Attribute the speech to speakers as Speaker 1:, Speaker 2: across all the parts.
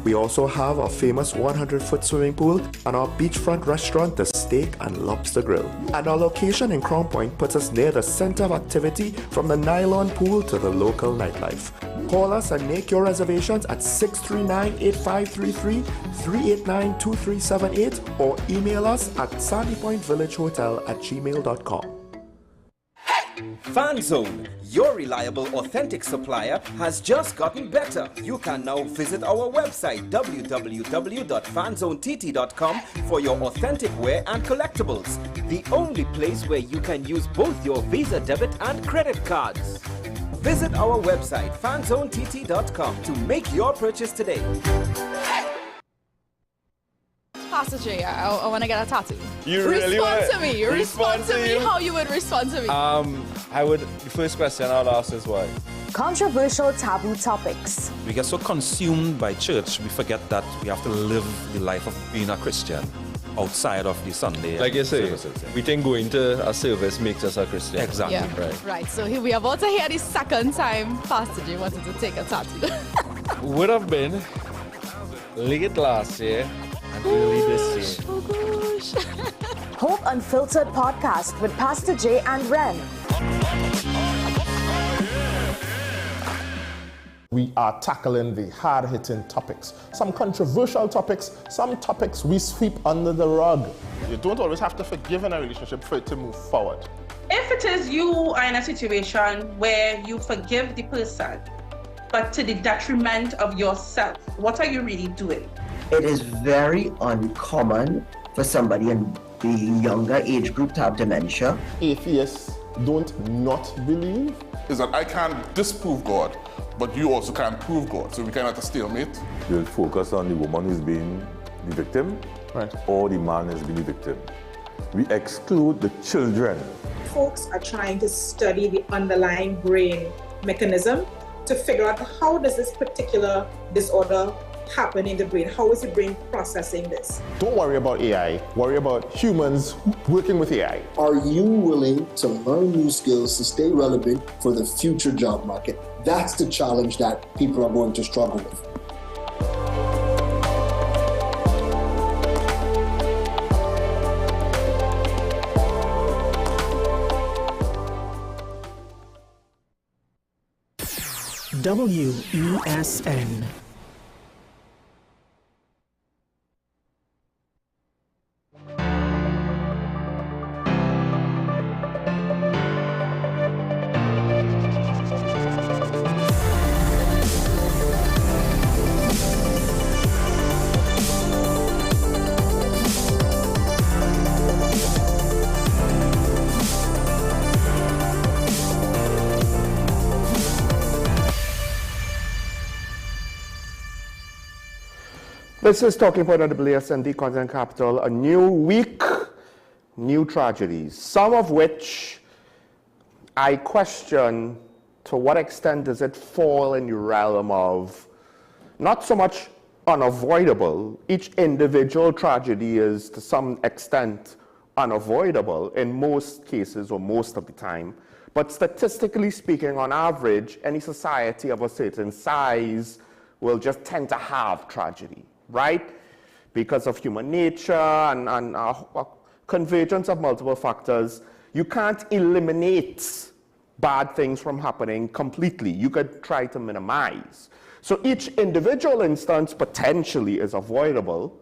Speaker 1: We also have our famous 100-foot swimming pool and our beachfront restaurant, the Steak and Lobster Grill. And our location in Crown Point puts us near the center of activity from the nylon pool to the local nightlife. Call us and make your reservations at 639-8533, 389-2378, or email us at sandypointvillagehotel@gmail.com.
Speaker 2: FanZone, your reliable, authentic supplier, has just gotten better. You can now visit our website www.fanzonett.com for your authentic wear and collectibles. The only place where you can use both your Visa debit and credit cards. Visit our website fanzonett.com to make your purchase today.
Speaker 3: Pastor J, I want to get a tattoo.
Speaker 4: You really want
Speaker 3: to me. Respond to me. How you would respond to me?
Speaker 4: The first question I would ask is why?
Speaker 5: Controversial taboo topics.
Speaker 6: We get so consumed by church, we forget that we have to live the life of being a Christian outside of the Sunday.
Speaker 4: Like you say,
Speaker 6: services, yeah.
Speaker 4: we think going to a service makes us a Christian.
Speaker 6: Exactly.
Speaker 3: Yeah. Right. So here we are about to hear the second time Pastor J wanted to take a tattoo.
Speaker 4: Would have been late last year and early this year.
Speaker 3: Oh gosh.
Speaker 5: Hope Unfiltered podcast with Pastor J and Ren.
Speaker 7: We are tackling the hard-hitting topics, some controversial topics, some topics we sweep under the rug. You don't always have to forgive in a relationship for it to move forward.
Speaker 8: If it is you are in a situation where you forgive the person, but to the detriment of yourself, what are you really doing?
Speaker 9: It is very uncommon for somebody in the younger age group to have dementia.
Speaker 7: Atheists don't not believe.
Speaker 10: Is that I can't disprove God, but you also can't prove God. So we kind of at a stalemate.
Speaker 11: We'll focus on the woman who's being the victim,
Speaker 7: right,
Speaker 11: or the man who's being the victim. We exclude the children.
Speaker 12: Folks are trying to study the underlying brain mechanism to figure out how does this particular disorder happen in the brain? How is the brain processing this?
Speaker 7: Don't worry about AI. Worry about humans working with AI.
Speaker 13: Are you willing to learn new skills to stay relevant for the future job market? That's the challenge that people are going to struggle with.
Speaker 14: WESN.
Speaker 1: This is Talking Point on the WSND Content Capital. A new week, new tragedies, some of which I question to what extent does it fall in the realm of not so much unavoidable. Each individual tragedy is to some extent unavoidable in most cases or most of the time. But statistically speaking, on average, any society of a certain size will just tend to have tragedy. Right? Because of human nature and convergence of multiple factors, you can't eliminate bad things from happening completely. You could try to minimize. So each individual instance potentially is avoidable,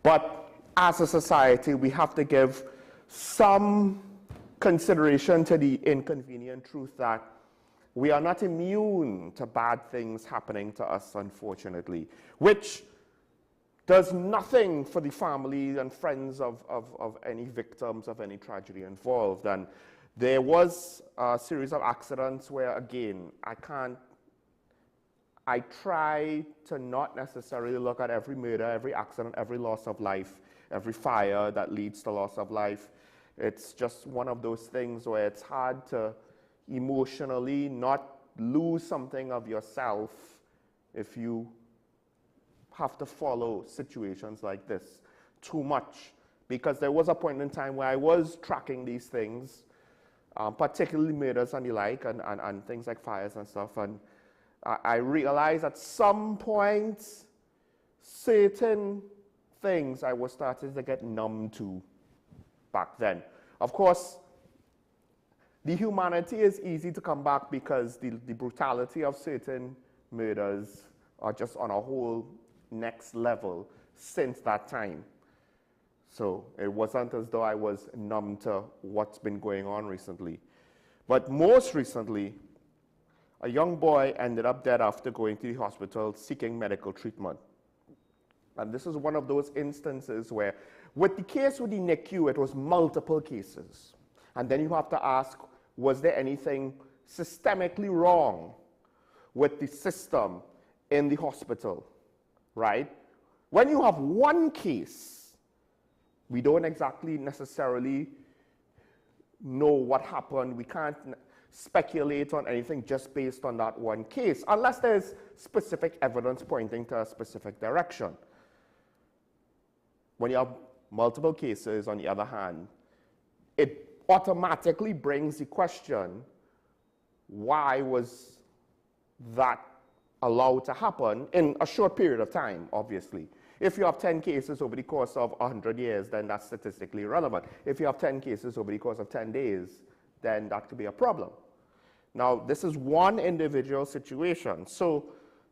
Speaker 1: but as a society, we have to give some consideration to the inconvenient truth that we are not immune to bad things happening to us, unfortunately, which does nothing for the family and friends of any victims of any tragedy involved. And there was a series of accidents where, again, I try to not necessarily look at every murder, every accident, every loss of life, every fire that leads to loss of life. It's just one of those things where it's hard to emotionally not lose something of yourself if you have to follow situations like this too much, because there was a point in time where I was tracking these things, particularly murders and the like, and things like fires and stuff, and I realized at some point certain things I was starting to get numb to back then. Of course, the humanity is easy to come back because the brutality of certain murders are just on a whole next level since that time. So it wasn't as though I was numb to what's been going on recently. But most recently, a young boy ended up dead after going to the hospital seeking medical treatment. And this is one of those instances where, with the case with the NICU, it was multiple cases. And then you have to ask, was there anything systemically wrong with the system in the hospital, right? When you have one case, we don't exactly necessarily know what happened. We can't speculate on anything just based on that one case, unless there's specific evidence pointing to a specific direction. When you have multiple cases, on the other hand, it automatically brings the question, why was that allowed to happen in a short period of time, obviously. If you have 10 cases over the course of 100 years, then that's statistically irrelevant. If you have 10 cases over the course of 10 days, then that could be a problem. Now, this is one individual situation, so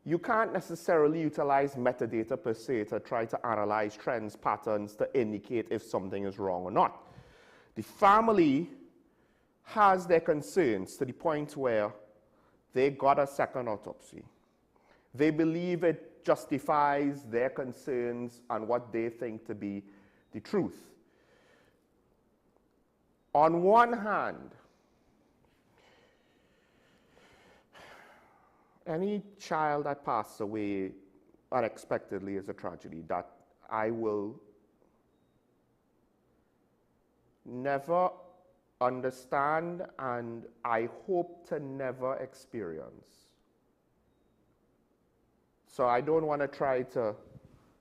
Speaker 1: you can't necessarily utilize metadata per se to try to analyze trends, patterns, to indicate if something is wrong or not. The family has their concerns to the point where they got a second autopsy. They believe it justifies their concerns and what they think to be the truth. On one hand, any child that passes away unexpectedly is a tragedy that I will never understand and I hope to never experience. So I don't want to try to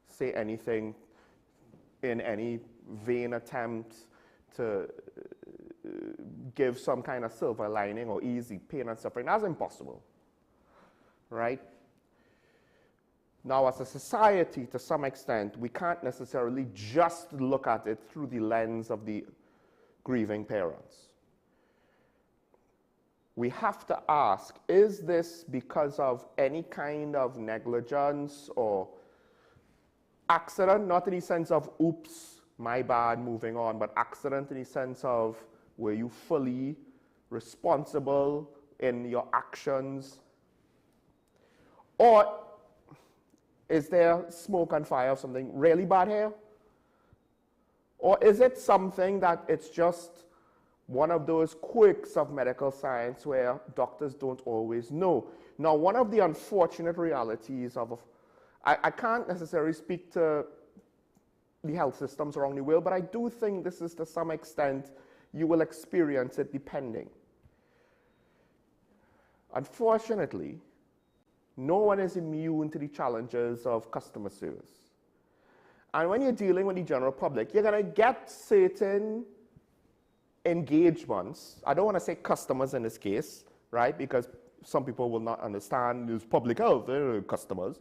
Speaker 1: say anything in any vain attempt to give some kind of silver lining or easy pain and suffering. That's impossible, right? Now, as a society, to some extent, we can't necessarily just look at it through the lens of the grieving parents. We have to ask, is this because of any kind of negligence or accident? Not in the sense of, oops, my bad, moving on, but accident in the sense of, were you fully responsible in your actions? Or is there smoke and fire of something really bad here? Or is it something that it's just one of those quirks of medical science where doctors don't always know? Now, one of the unfortunate realities of, I can't necessarily speak to the health systems around the world, but I do think this is to some extent, you will experience it depending. Unfortunately, no one is immune to the challenges of customer service. And when you're dealing with the general public, you're going to get certain engagements. I don't want to say customers in this case, right? Because some people will not understand there's public health, customers.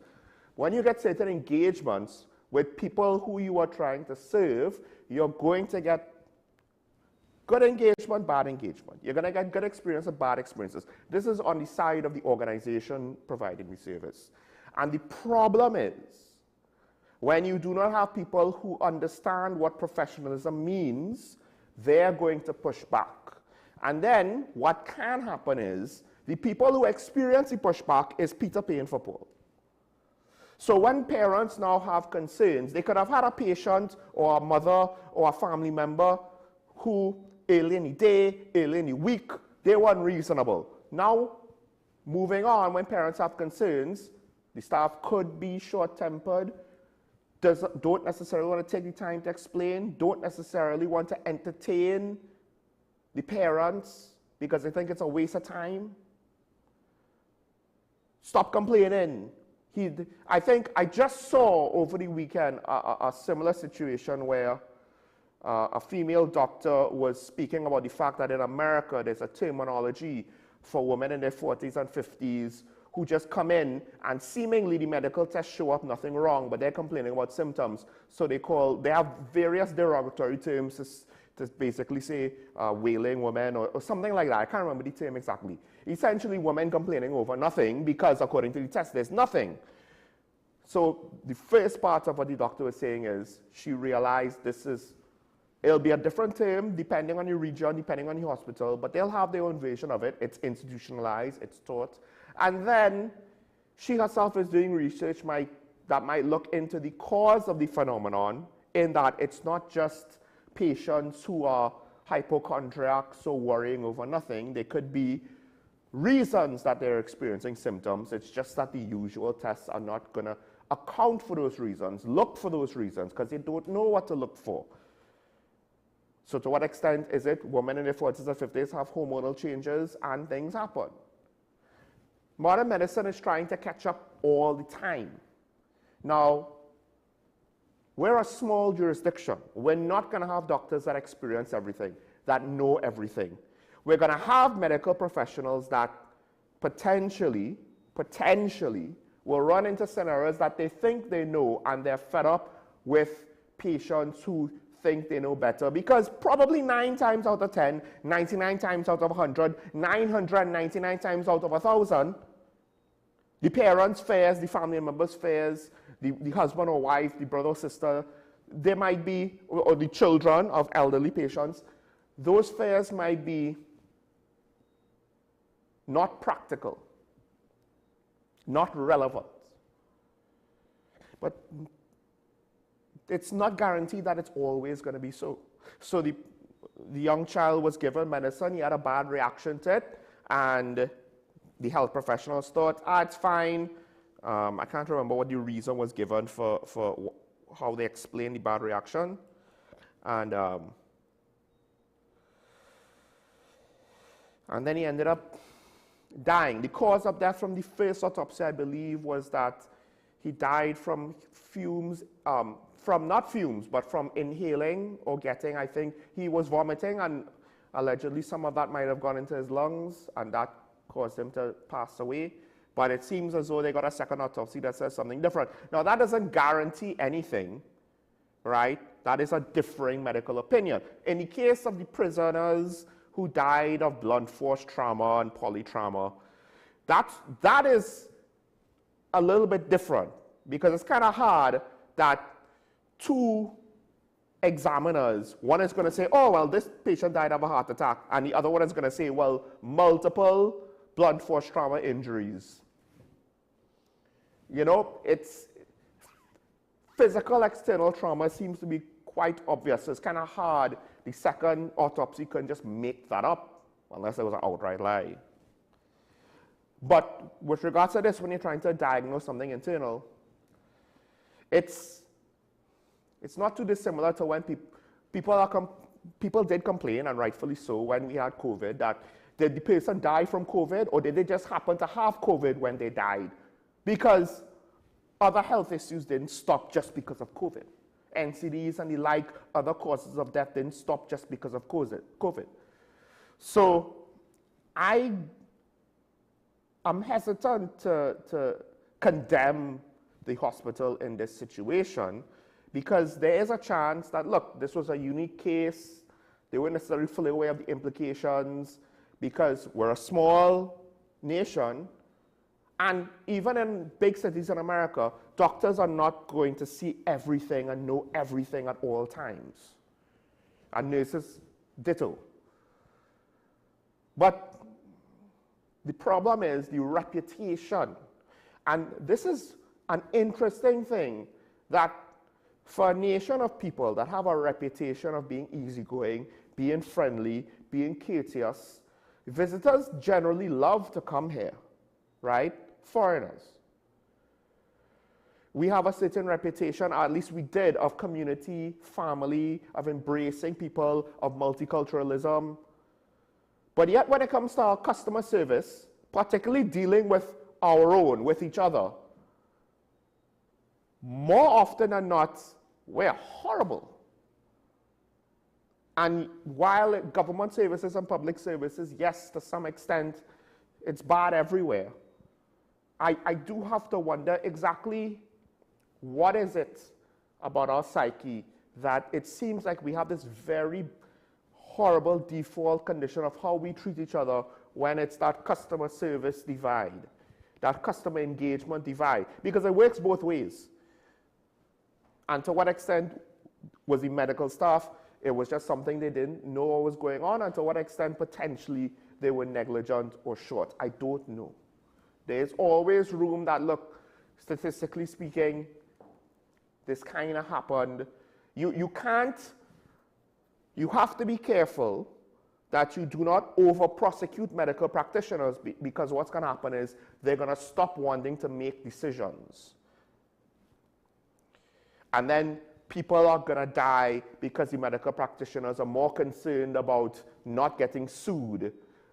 Speaker 1: When you get certain engagements with people who you are trying to serve, you're going to get good engagement, bad engagement. You're going to get good experience and bad experiences. This is on the side of the organization providing the service. And the problem is, when you do not have people who understand what professionalism means, they're going to push back. And then what can happen is, the people who experience the pushback is Peter paying for Paul. So when parents now have concerns, they could have had a patient or a mother or a family member who early in the day, early in the week, they weren't reasonable. Now, moving on, when parents have concerns, the staff could be short-tempered, don't necessarily want to take the time to explain, don't necessarily want to entertain the parents because they think it's a waste of time. Stop complaining. I think I just saw over the weekend a similar situation where a female doctor was speaking about the fact that in America there's a terminology for women in their 40s and 50s who just come in and seemingly the medical tests show up nothing wrong, but they're complaining about symptoms. So they have various derogatory terms to basically say wailing woman or something like that. I can't remember the term exactly. Essentially, women complaining over nothing because according to the test, there's nothing. So the first part of what the doctor was saying is she realized it'll be a different term depending on your region, depending on your hospital, but they'll have their own version of it. It's institutionalized, it's taught. And then she herself is doing research that might look into the cause of the phenomenon, in that it's not just patients who are hypochondriacs or worrying over nothing. There could be reasons that they're experiencing symptoms. It's just that the usual tests are not going to account for those reasons, look for those reasons, because they don't know what to look for. So to what extent is it women in their 40s or 50s have hormonal changes and things happen? Modern medicine is trying to catch up all the time. Now, we're a small jurisdiction. We're not going to have doctors that experience everything, that know everything. We're going to have medical professionals that potentially will run into scenarios that they think they know, and they're fed up with patients who think they know better, because probably 9 times out of 10, 99 times out of 100, 999 times out of 1,000, the parents' fears, the family members' fears, the husband or wife, the brother or sister, they might be, or the children of elderly patients, those fears might be not practical, not relevant. But it's not guaranteed that it's always going to be so. So the young child was given medicine, he had a bad reaction to it, and the health professionals thought, it's fine. I can't remember what the reason was given for how they explained the bad reaction. And then he ended up dying. The cause of death from the first autopsy, I believe, was that he died from fumes, from not fumes, but from inhaling or getting, I think, he was vomiting, and allegedly some of that might have gone into his lungs, and that caused him to pass away. But it seems as though they got a second autopsy that says something different. Now, that doesn't guarantee anything, right? That is a differing medical opinion. In the case of the prisoners who died of blunt force trauma and polytrauma, that is a little bit different, because it's kind of hard that 2 examiners, one is going to say, oh, well, this patient died of a heart attack, and the other one is going to say, well, multiple blunt force trauma injuries. You know, it's physical external trauma seems to be quite obvious. So it's kind of hard. The second autopsy couldn't just make that up, unless it was an outright lie. But with regards to this, when you're trying to diagnose something internal, it's not too dissimilar to when people did complain, and rightfully so, when we had COVID, that did the person die from COVID, or did they just happen to have COVID when they died? Because other health issues didn't stop just because of COVID. NCDs and the like, other causes of death didn't stop just because of COVID. So I'm hesitant to condemn the hospital in this situation, because there is a chance that, look, this was a unique case. They weren't necessarily fully aware of the implications, because we're a small nation, and even in big cities in America, doctors are not going to see everything and know everything at all times. And nurses, ditto. But the problem is the reputation. And this is an interesting thing, that for a nation of people that have a reputation of being easygoing, being friendly, being courteous, visitors generally love to come here, right? Foreigners. We have a certain reputation, or at least we did, of community, family, of embracing people, of multiculturalism. But yet when it comes to our customer service, particularly dealing with our own, with each other, more often than not, we're horrible. And while government services and public services, yes, to some extent, it's bad everywhere. I do have to wonder exactly what is it about our psyche that it seems like we have this very horrible default condition of how we treat each other when it's that customer service divide, that customer engagement divide, because it works both ways. And to what extent was the medical staff, it was just something they didn't know what was going on, and to what extent potentially they were negligent or short? I don't know. There's always room that, look, statistically speaking, this kind of happened. You have to be careful that you do not over-prosecute medical practitioners because what's going to happen is they're going to stop wanting to make decisions. And then people are going to die because the medical practitioners are more concerned about not getting sued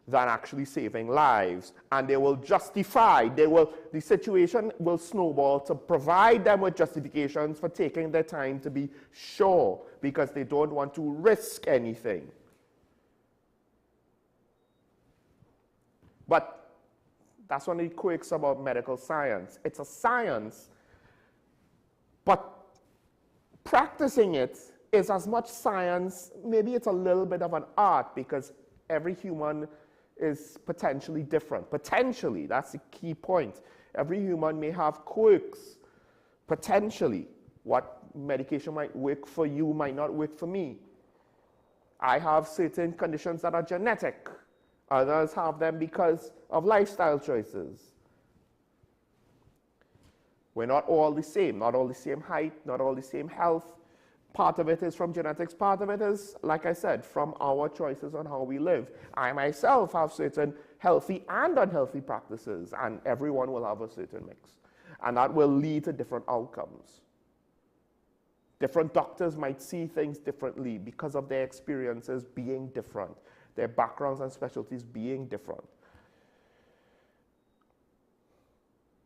Speaker 1: than actually saving lives. And they will justify, the situation will snowball to provide them with justifications for taking their time to be sure because they don't want to risk anything. But that's one of the quirks about medical science. It's a science, but practicing it is as much science, maybe it's a little bit of an art because every human is potentially different. Potentially, that's the key point. Every human may have quirks, potentially. What medication might work for you might not work for me. I have certain conditions that are genetic. Others have them because of lifestyle choices. We're not all the same, not all the same height, not all the same health. Part of it is from genetics, part of it is, like I said, from our choices on how we live. I myself have certain healthy and unhealthy practices, and everyone will have a certain mix. And that will lead to different outcomes. Different doctors might see things differently because of their experiences being different, their backgrounds and specialties being different.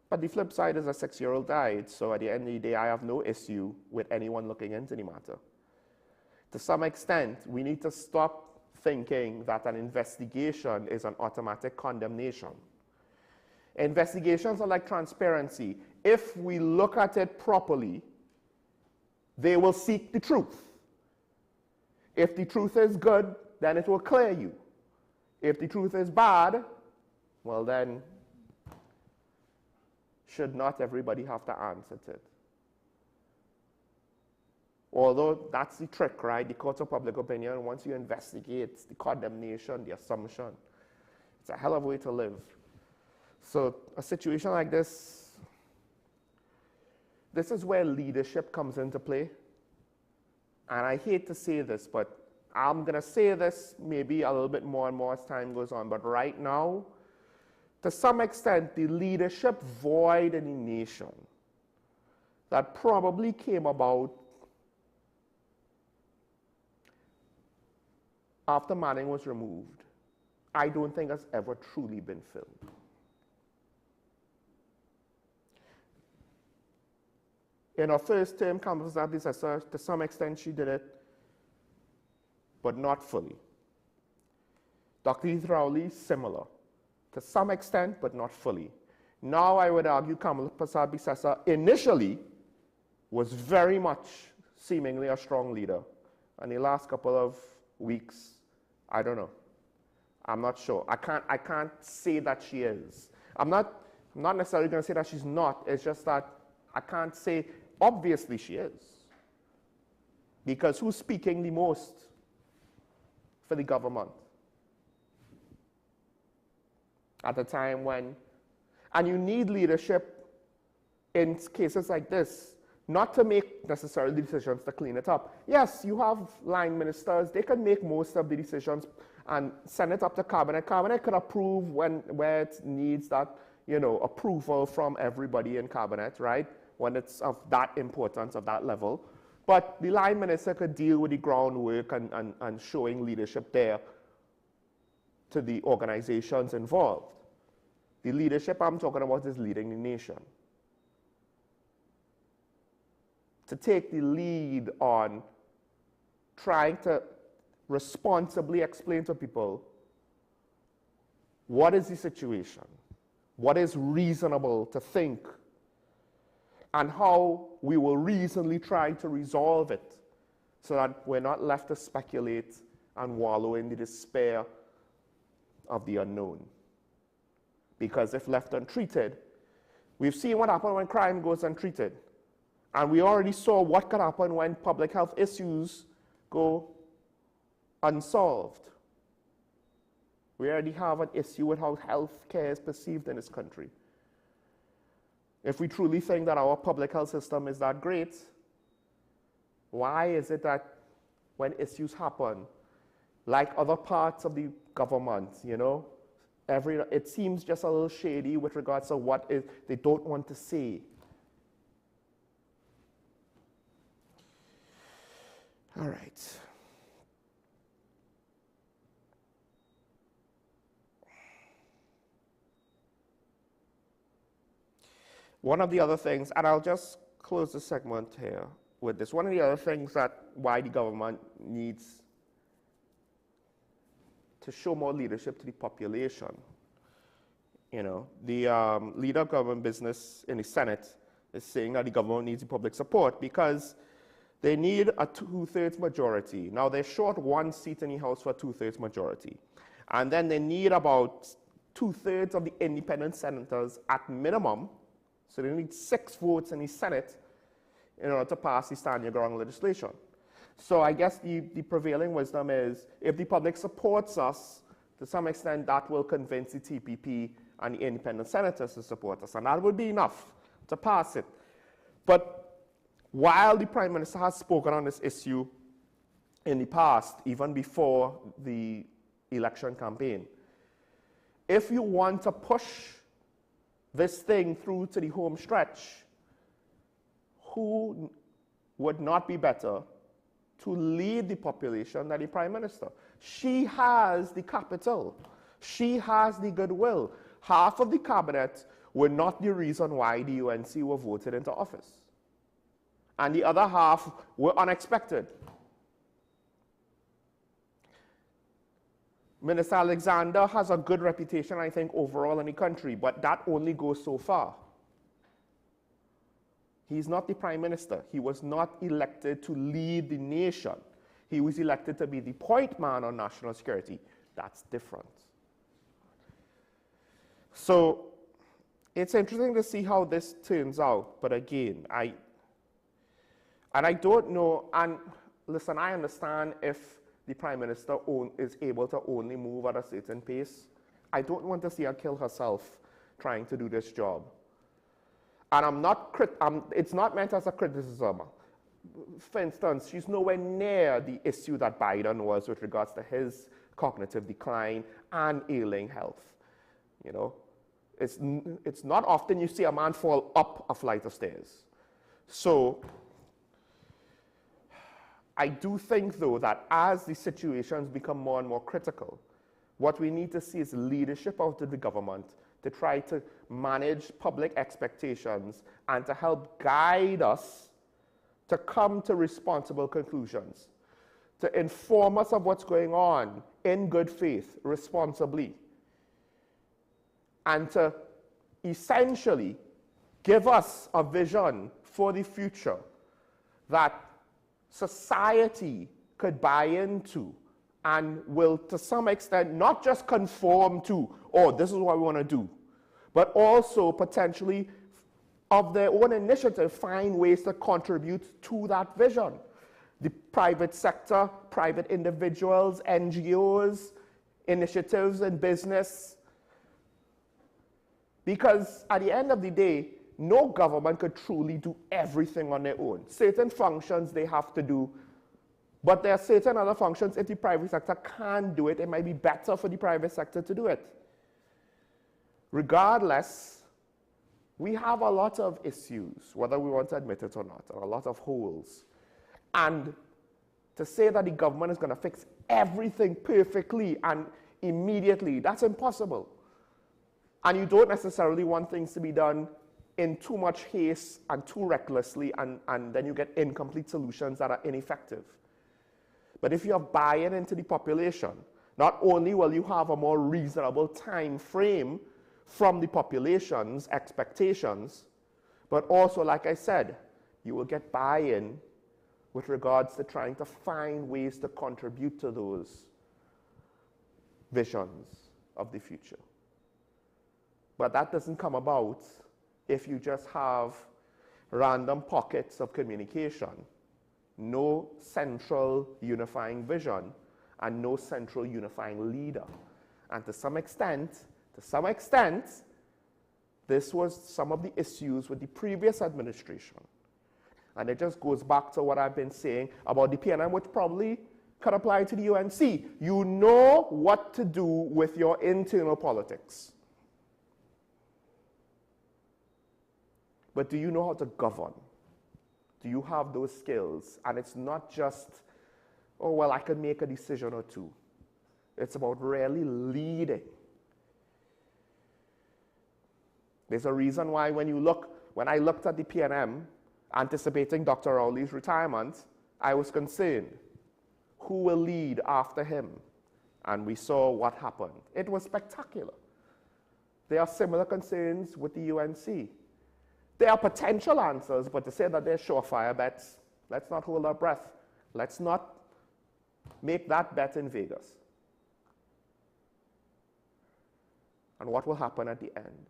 Speaker 1: But the flip side is a 6-year-old died, so at the end of the day, I have no issue with anyone looking into the matter. To some extent, we need to stop thinking that an investigation is an automatic condemnation. Investigations are like transparency. If we look at it properly, they will seek the truth. If the truth is good, then it will clear you. If the truth is bad, well then, should not everybody have to answer to it? Although that's the trick, right? The courts of public opinion, once you investigate the condemnation, the assumption, it's a hell of a way to live. So a situation like this is where leadership comes into play. And I hate to say this, but I'm going to say this maybe a little bit more and more as time goes on. But right now, to some extent, the leadership void in the nation that probably came about after Manning was removed, I don't think has ever truly been filled. In her first term, campus predecessor, to some extent she did it, but not fully. Dr. Heath Rowley, similar. To some extent, but not fully. Now I would argue Kamala Prasad-Bissessar initially was very much seemingly a strong leader. And the last couple of weeks, I don't know. I'm not sure. I can't say that she is. I'm not necessarily going to say that she's not. It's just that I can't say, obviously she is. Because who's speaking the most for the government? At a time when, and you need leadership in cases like this, not to make necessarily decisions to clean it up. Yes, you have line ministers, they can make most of the decisions and send it up to cabinet. Cabinet can approve where it needs that, approval from everybody in cabinet, right? When it's of that importance, of that level. But the line minister could deal with the groundwork and showing leadership there to the organizations involved. The leadership I'm talking about is leading the nation. To take the lead on trying to responsibly explain to people what is the situation, what is reasonable to think, and how we will reasonably try to resolve it so that we're not left to speculate and wallow in the despair of the unknown. Because if left untreated, we've seen what happens when crime goes untreated. And we already saw what could happen when public health issues go unsolved. We already have an issue with how health care is perceived in this country. If we truly think that our public health system is that great, why is it that when issues happen, like other parts of the government, you know, it seems just a little shady with regards to what they don't want to say. All right. One of the other things, and I'll just close the segment here with this, one of the other things that why the government needs to show more leadership to the population. You know, the leader of government business in the Senate is saying that the government needs the public support because they need a 2/3 majority. Now, they're short one seat in the House for a 2/3 majority. And then they need about 2/3 of the independent senators at minimum. So they need 6 votes in the Senate in order to pass the stand your ground legislation. So I guess the prevailing wisdom is if the public supports us, to some extent that will convince the TPP and the independent senators to support us. And that would be enough to pass it. But while the Prime Minister has spoken on this issue in the past, even before the election campaign, if you want to push this thing through to the home stretch, who would not be better to lead the population than the Prime Minister? She has the capital. She has the goodwill. Half of the cabinet were not the reason why the UNC were voted into office. And the other half were unexpected. Minister Alexander has a good reputation, I think, overall in the country, but that only goes so far. He's not the Prime Minister. He was not elected to lead the nation. He was elected to be the point man on national security. That's different. So it's interesting to see how this turns out, but again, I don't know, and listen, I understand if the Prime Minister is able to only move at a certain pace. I don't want to see her kill herself trying to do this job. And it's not meant as a criticism. For instance, she's nowhere near the issue that Biden was with regards to his cognitive decline and ailing health. You know, it's not often you see a man fall up a flight of stairs. So I do think, though, that as the situations become more and more critical, what we need to see is leadership out of the government to try to manage public expectations and to help guide us to come to responsible conclusions, to inform us of what's going on in good faith, responsibly, and to essentially give us a vision for the future that society could buy into and will, to some extent, not just conform to, oh, this is what we want to do, but also potentially, of their own initiative, find ways to contribute to that vision. The private sector, private individuals, NGOs, initiatives in business. Because at the end of the day, no government could truly do everything on their own. Certain functions they have to do, but there are certain other functions, if the private sector can't do it, it might be better for the private sector to do it. Regardless, we have a lot of issues, whether we want to admit it or not, and a lot of holes. And to say that the government is going to fix everything perfectly and immediately, that's impossible. And you don't necessarily want things to be done in too much haste and too recklessly, and then you get incomplete solutions that are ineffective. But if you have buy-in into the population, not only will you have a more reasonable time frame from the population's expectations, but also, like I said, you will get buy-in with regards to trying to find ways to contribute to those visions of the future. But that doesn't come about if you just have random pockets of communication, no central unifying vision, and no central unifying leader. And to some extent, this was some of the issues with the previous administration. And it just goes back to what I've been saying about the PNM, which probably could apply to the UNC. You know what to do with your internal politics. But do you know how to govern? Do you have those skills? And it's not just, oh, well, I can make a decision or two. It's about really leading. There's a reason why when I looked at the PNM, anticipating Dr. Rowley's retirement, I was concerned. Who will lead after him? And we saw what happened. It was spectacular. There are similar concerns with the UNC. There are potential answers, but to say that they're surefire bets, let's not hold our breath. Let's not make that bet in Vegas. And what will happen at the end?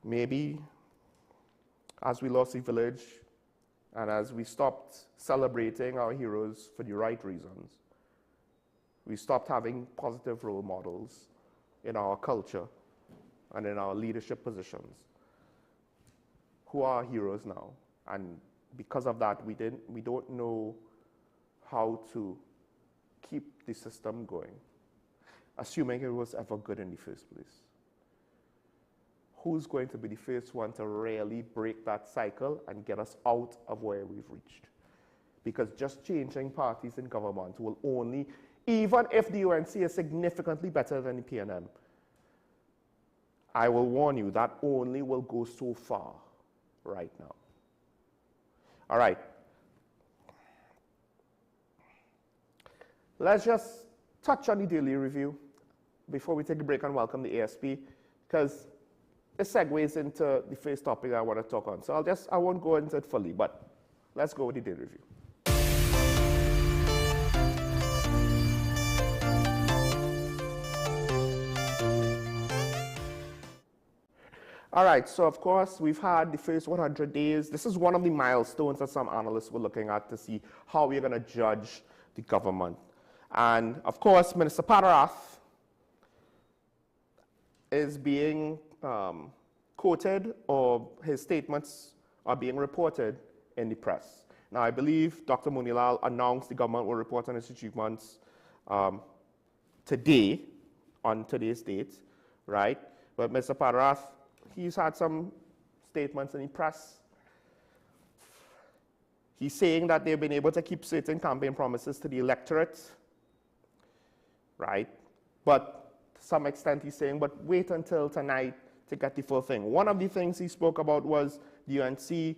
Speaker 1: Maybe as we lost the village and as we stopped celebrating our heroes for the right reasons, we stopped having positive role models in our culture and in our leadership positions. Who are our heroes now? And because of that, we don't know how to keep the system going, assuming it was ever good in the first place. Who's going to be the first one to really break that cycle and get us out of where we've reached? Because just changing parties in government will only, even if the UNC is significantly better than the PNM, I will warn you, that only will go so far right now. All right. Let's just touch on the daily review before we take a break and welcome the ASP, because it segues into the first topic I want to talk on. So I won't go into it fully, but let's go with the daily review. All right, so of course, we've had the first 100 days. This is one of the milestones that some analysts were looking at to see how we're going to judge the government. And of course, Minister Padarath is being quoted, or his statements are being reported in the press. Now, I believe Dr. Munilal announced the government will report on its achievements today, on today's date, right? But Mr. Padarath, he's had some statements in the press. He's saying that they've been able to keep certain campaign promises to the electorate, right? But to some extent, he's saying, but wait until tonight to get the full thing. One of the things he spoke about was the UNC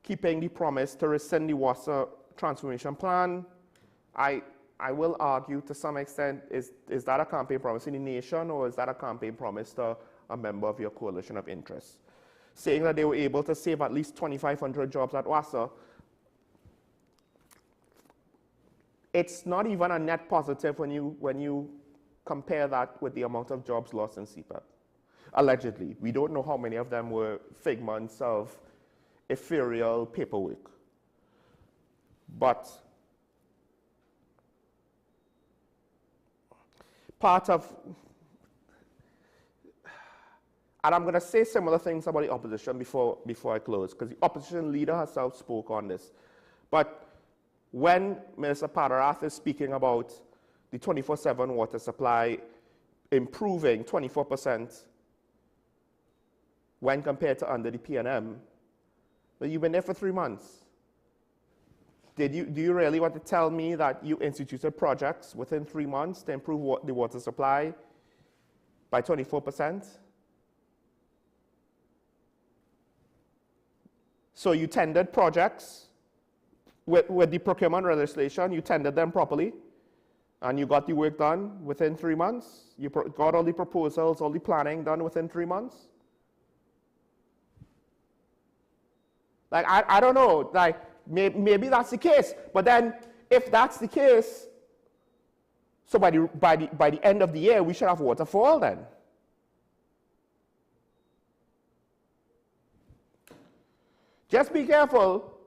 Speaker 1: keeping the promise to rescind the WASA transformation plan. I will argue to some extent, is that a campaign promise in the nation, or is that a campaign promise to a member of your coalition of interests? Saying that they were able to save at least 2,500 jobs at WASA, it's not even a net positive when you compare that with the amount of jobs lost in CPAP. Allegedly. We don't know how many of them were figments of ethereal paperwork. But part of, and I'm going to say similar things about the opposition before I close, because the opposition leader herself spoke on this. But when Minister Padarath is speaking about the 24/7 water supply improving 24% when compared to under the PNM, but you've been there for 3 months. Do you really want to tell me that you instituted projects within 3 months to improve the water supply by 24%? So you tendered projects with the procurement legislation, you tendered them properly, And you got the work done within 3 months? You got all the proposals, all the planning done within 3 months? Like, I don't know, like, maybe that's the case. But then, if that's the case, so by the end of the year, we should have waterfall then. Just be careful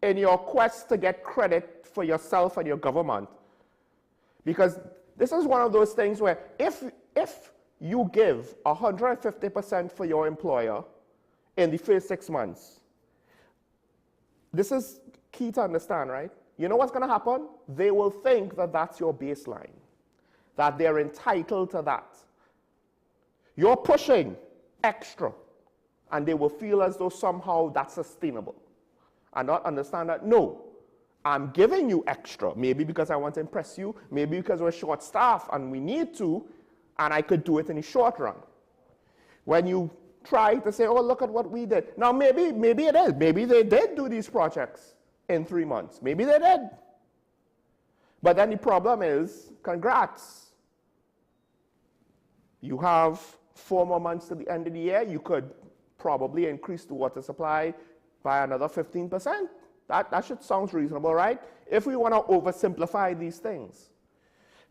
Speaker 1: in your quest to get credit for yourself and your government. Because this is one of those things where if you give 150% for your employer in the first 6 months, this is key to understand, right? You know what's going to happen? They will think that that's your baseline, that they're entitled to that. You're pushing extra, and they will feel as though somehow that's sustainable, and not understand that, no, I'm giving you extra, maybe because I want to impress you, maybe because we're short-staffed and we need to, and I could do it in the short run. When you try to say, oh, look at what we did. Now, maybe it is. Maybe they did do these projects in 3 months. Maybe they did. But then the problem is, congrats. You have 4 more months to the end of the year. You could probably increase the water supply by another 15%. That should sound reasonable, right? If we want to oversimplify these things.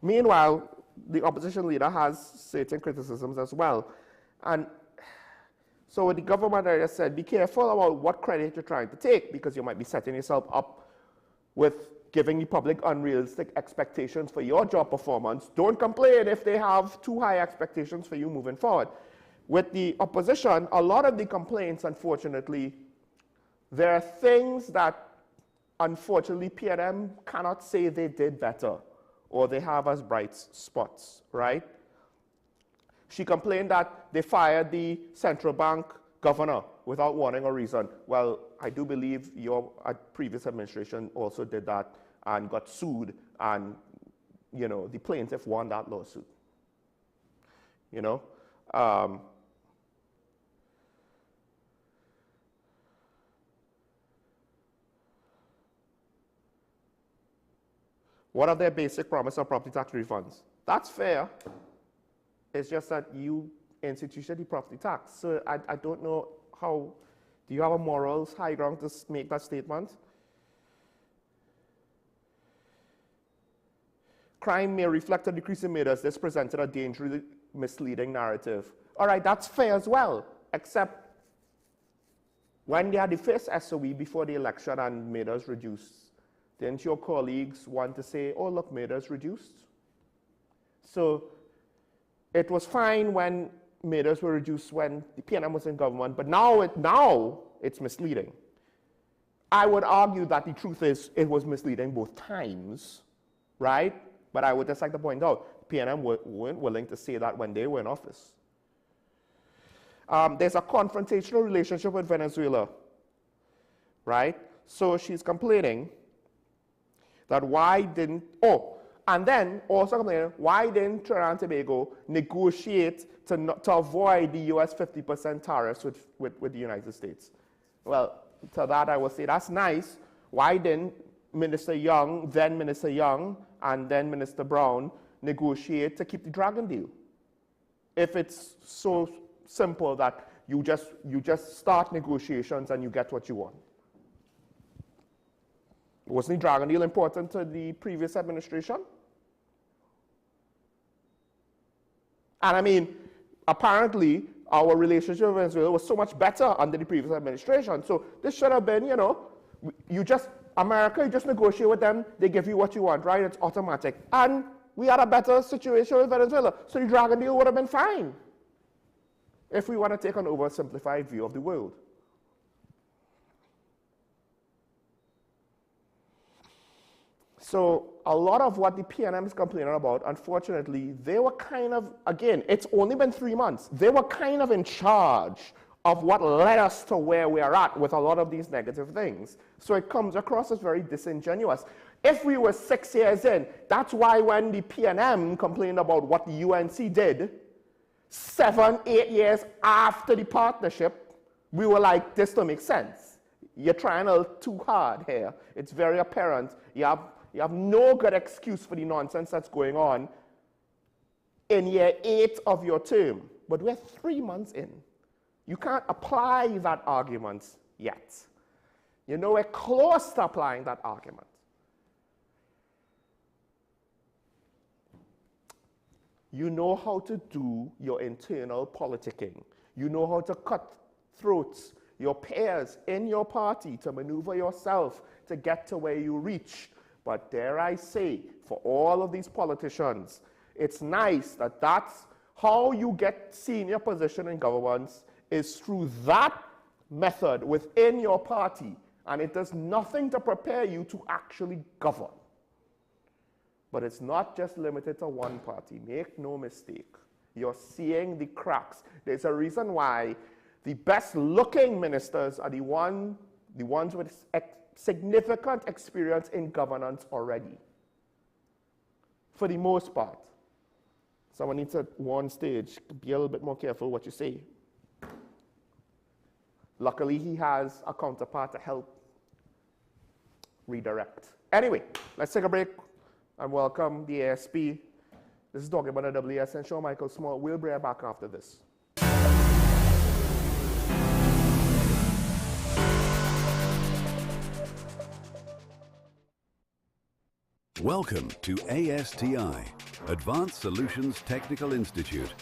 Speaker 1: Meanwhile, the opposition leader has certain criticisms as well. And so with the government, I just said, be careful about what credit you're trying to take, because you might be setting yourself up with giving the public unrealistic expectations for your job performance. Don't complain if they have too high expectations for you moving forward. With the opposition, a lot of the complaints, unfortunately, there are things that, unfortunately, PNM cannot say they did better or they have as bright spots, right? She complained that they fired the central bank governor without warning or reason. Well, I do believe your previous administration also did that and got sued, and, you know, the plaintiff won that lawsuit. You know? What are their basic promise of property tax refunds? That's fair. It's just that you instituted the property tax. So I don't know how, do you have a morals high ground to make that statement? Crime may reflect a decrease in murders. This presented a dangerously misleading narrative. All right, that's fair as well, except when they had the first SOE before the election and murders reduced, didn't your colleagues want to say, oh, look, murders reduced? So it was fine when murders were reduced when the PNM was in government, but now it's misleading. I would argue that the truth is it was misleading both times, right? But I would just like to point out, PNM weren't willing to say that when they were in office. There's a confrontational relationship with Venezuela, right? So she's complaining that why didn't, and then also complaining, why didn't Trinidad and Tobago negotiate to avoid the US 50% tariffs with the United States? Well, to that I will say, that's nice. Why didn't Minister Young, then Minister Young, and then Minister Brown negotiate to keep the Dragon deal? If it's so simple that you just start negotiations and you get what you want. Wasn't the Dragon deal important to the previous administration? And I mean, apparently, our relationship with Venezuela was so much better under the previous administration. So this should have been, you know, America, you just negotiate with them, they give you what you want, right? It's automatic. And we had a better situation with Venezuela. So the Dragon deal would have been fine if we want to take an oversimplified view of the world. So a lot of what the PNM is complaining about, unfortunately, they were kind of, again, it's only been 3 months. They were kind of in charge of what led us to where we are at with a lot of these negative things. So it comes across as very disingenuous. If we were 6 years in, that's why when the PNM complained about what the UNC did, 7, 8 years after the partnership, we were like, this don't make sense. You're trying a little too hard here. It's very apparent. You You have no good excuse for the nonsense that's going on in year 8 of your term. But we're 3 months in. You can't apply that argument yet. You know, we're close to applying that argument. You know how to do your internal politicking. You know how to cut throats, your peers in your party, to maneuver yourself to get to where you reach. But dare I say, for all of these politicians, it's nice that that's how you get senior position in governments, is through that method within your party, and it does nothing to prepare you to actually govern. But it's not just limited to one party. Make no mistake. You're seeing the cracks. There's a reason why the best looking ministers are the ones with significant experience in governance already. For the most part. Someone needs to warn stage, be a little bit more careful what you say. Luckily, he has a counterpart to help redirect. Anyway, let's take a break and welcome the ASP. This is talking about the WSN show, Michael Small. We'll be right back after this.
Speaker 14: Welcome to ASTI, Advanced Solutions Technical Institute.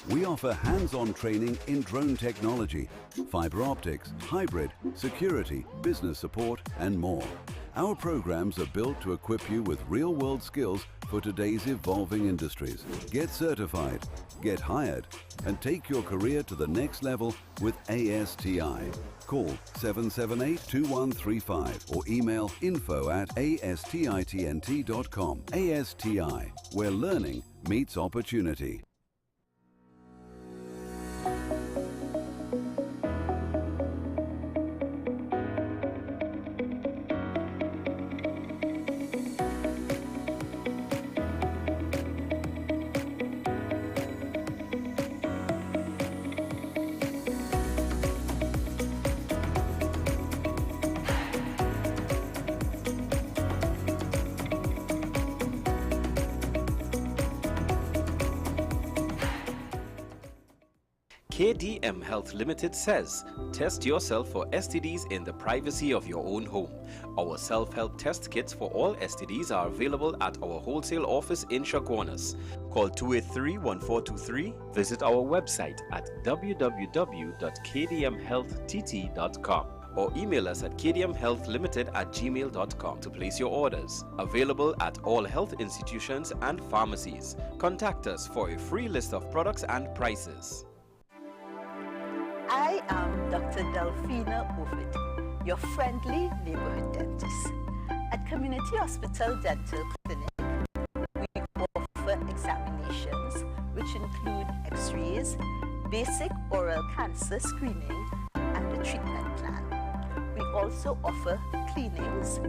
Speaker 14: We offer hands-on training in drone technology, fiber optics, hybrid, security, business support, and more. Our programs are built to equip you with real-world skills for today's evolving industries. Get certified, get hired, and take your career to the next level with ASTI. Call 778-2135 or email info@astitnt.com. ASTI, where learning meets opportunity.
Speaker 2: KDM Health Limited says, test yourself for STDs in the privacy of your own home. Our self-help test kits for all STDs are available at our wholesale office in Chaguanas. Call 283-1423. Visit our website at www.kdmhealtht.com or email us at kdmhealthlimited@gmail.com to place your orders. Available at all health institutions and pharmacies. Contact us for a free list of products and prices.
Speaker 15: I am Dr. Delphina Ovid, your friendly neighborhood dentist. At Community Hospital Dental Clinic, we offer examinations which include x-rays, basic oral cancer screening, and a treatment plan. We also offer cleanings,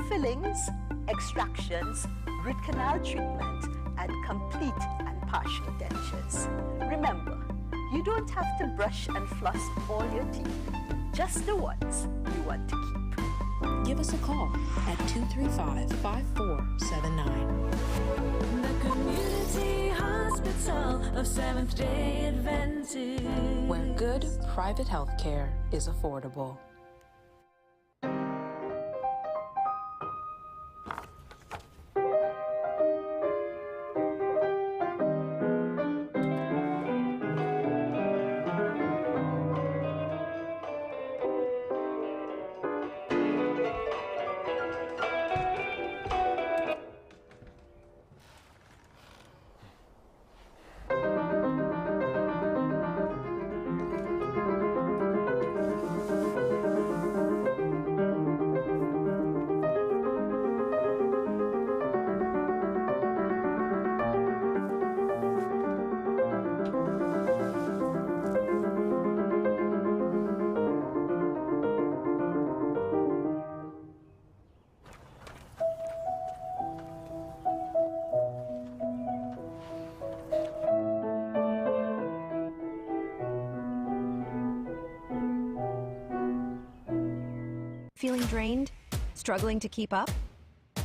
Speaker 15: fillings, extractions, root canal treatment, and complete and partial dentures. Remember, you don't have to brush and floss all your teeth, just the ones you want to keep.
Speaker 16: Give us a call at 235-5479.
Speaker 17: The Community Hospital of Seventh-day Adventist,
Speaker 16: where good private health care is affordable.
Speaker 18: Feeling drained? Struggling to keep up?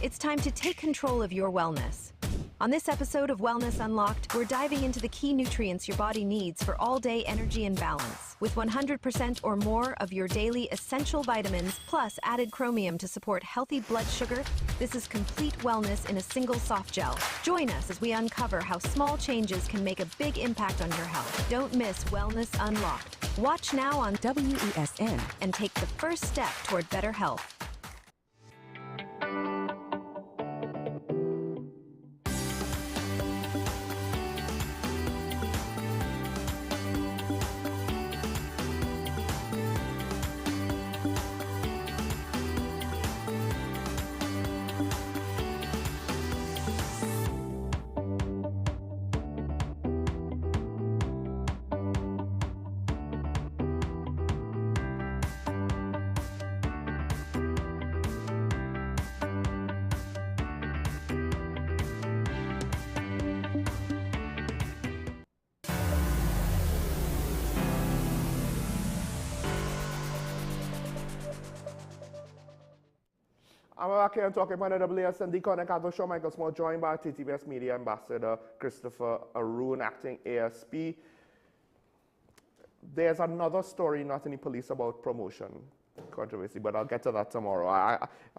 Speaker 18: It's time to take control of your wellness. On this episode of Wellness Unlocked, we're diving into the key nutrients your body needs for all-day energy and balance. With 100% or more of your daily essential vitamins, plus added chromium to support healthy blood sugar, this is complete wellness in a single soft gel. Join us as we uncover how small changes can make a big impact on your health. Don't miss Wellness Unlocked. Watch now on WESN and take the first step toward better health.
Speaker 1: I'm back here talking about the WSND Connect Advo Show. Michael Small, joined by TTBS Media Ambassador Christopher Arun, acting ASP. There's another story, not in the police, about promotion controversy, but I'll get to that tomorrow.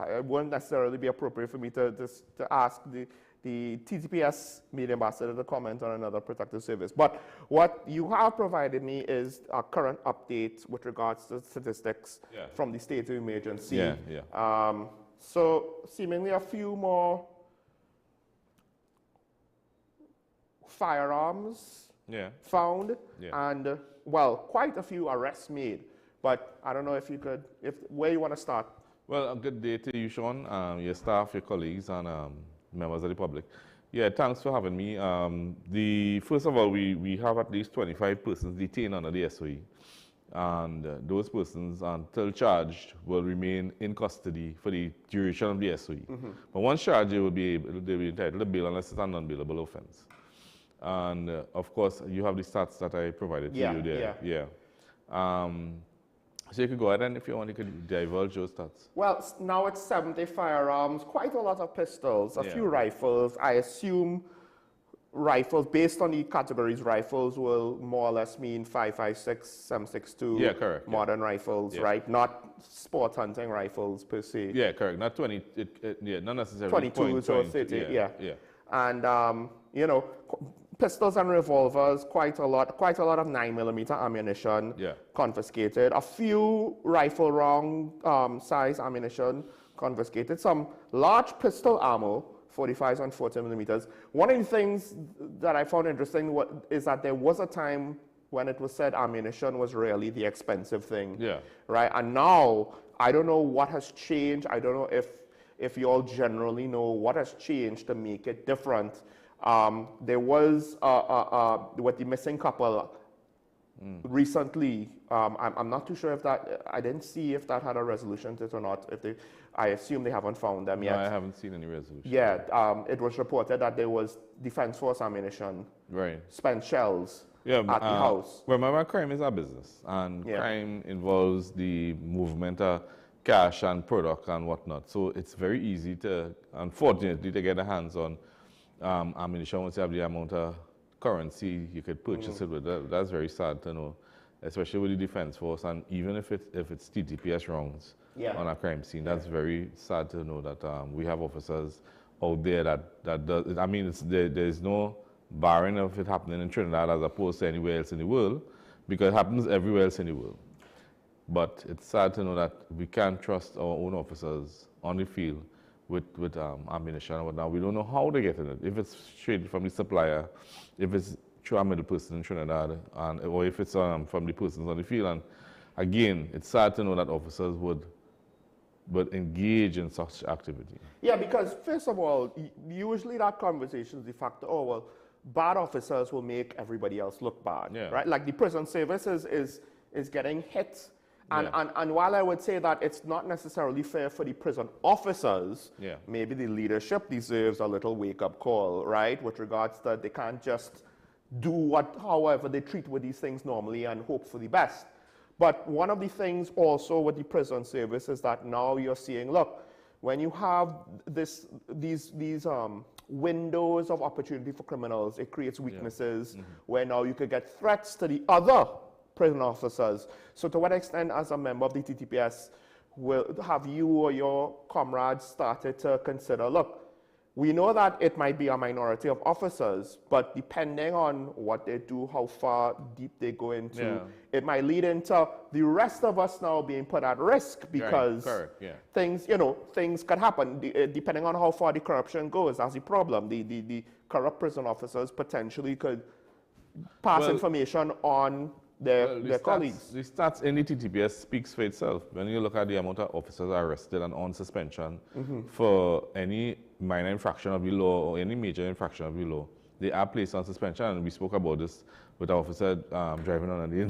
Speaker 1: It wouldn't necessarily be appropriate for me to ask the TTPS Media Ambassador to comment on another protective service. But what you have provided me is a current update with regards to statistics from the state of emergency. So seemingly a few more firearms found and, well, quite a few arrests made. But I don't know if you could, where you want to start.
Speaker 19: Well, a good day to you, Sean, your staff, your colleagues, and members of the public. Yeah, thanks for having me. First of all, we have at least 25 persons detained under the SOE. And those persons, until charged, will remain in custody for the duration of the SOE. But once charged, they'll be entitled to bail unless it's an unbailable offense. And of course, you have the stats that I provided to you there. So you could go ahead and if you want, you could divulge those stats.
Speaker 1: Well, now it's 70 firearms, quite a lot of pistols, a few rifles. I assume rifles, based on the categories, rifles will more or less mean 5.56, 7.62
Speaker 19: correct,
Speaker 1: modern rifles, right? Not sport hunting rifles per se.
Speaker 19: Yeah, correct. Not 20, not necessarily
Speaker 1: 22s or 30, And, you know, pistols and revolvers, quite a lot of 9mm ammunition confiscated. A few rifle round size ammunition confiscated. Some large pistol ammo, 45s and 40mm. One of the things that I found interesting is that there was a time when it was said ammunition was really the expensive thing, right? And now, I don't know what has changed. I don't know if you all generally know what has changed to make it different. There was, with the missing couple recently, I'm not too sure if that, I didn't see if that had a resolution to it or not. I assume they haven't found them yet.
Speaker 19: No, I haven't seen any resolution.
Speaker 1: Yeah, it was reported that there was Defense Force ammunition, spent shells at the house.
Speaker 19: Remember, crime is a business, and crime involves the movement of cash and product and whatnot. So it's very easy to, unfortunately, to get a hands on ammunition once you have the amount of currency you could purchase it with. That's very sad to know, especially with the Defense Force, and even if it's TTPS rounds on a crime scene. That's very sad to know that we have officers out there that does. I mean, there's no barring of it happening in Trinidad as opposed to anywhere else in the world, because it happens everywhere else in the world. But it's sad to know that we can't trust our own officers on the field with ammunition and whatnot. We don't know how they get in it. If it's straight from the supplier, if it's through a middle person in Trinidad, or if it's from the persons on the field. And again, it's sad to know that officers would engage in such activity.
Speaker 1: Yeah, because first of all, usually that conversation is the fact that, oh, well, bad officers will make everybody else look bad, right? Like the prison service is getting hit. And while I would say that it's not necessarily fair for the prison officers, maybe the leadership deserves a little wake-up call, right? With regards to they can't just do however they treat with these things normally and hope for the best. But one of the things also with the prison service is that now you're seeing, look, when you have these windows of opportunity for criminals, it creates weaknesses where now you could get threats to the other prison officers. So to what extent, as a member of the TTPS, have you or your comrades started to consider, look, we know that it might be a minority of officers, but depending on what they do, how far deep they go into, it might lead into the rest of us now being put at risk because things, things could happen. Depending on how far the corruption goes, that's the problem. The corrupt prison officers potentially could pass information on their colleagues.
Speaker 19: The stats in the TTPS speaks for itself. When you look at the amount of officers arrested and on suspension for any minor infraction of the law or any major infraction of the law, they are placed on suspension. And we spoke about this with our officer driving under the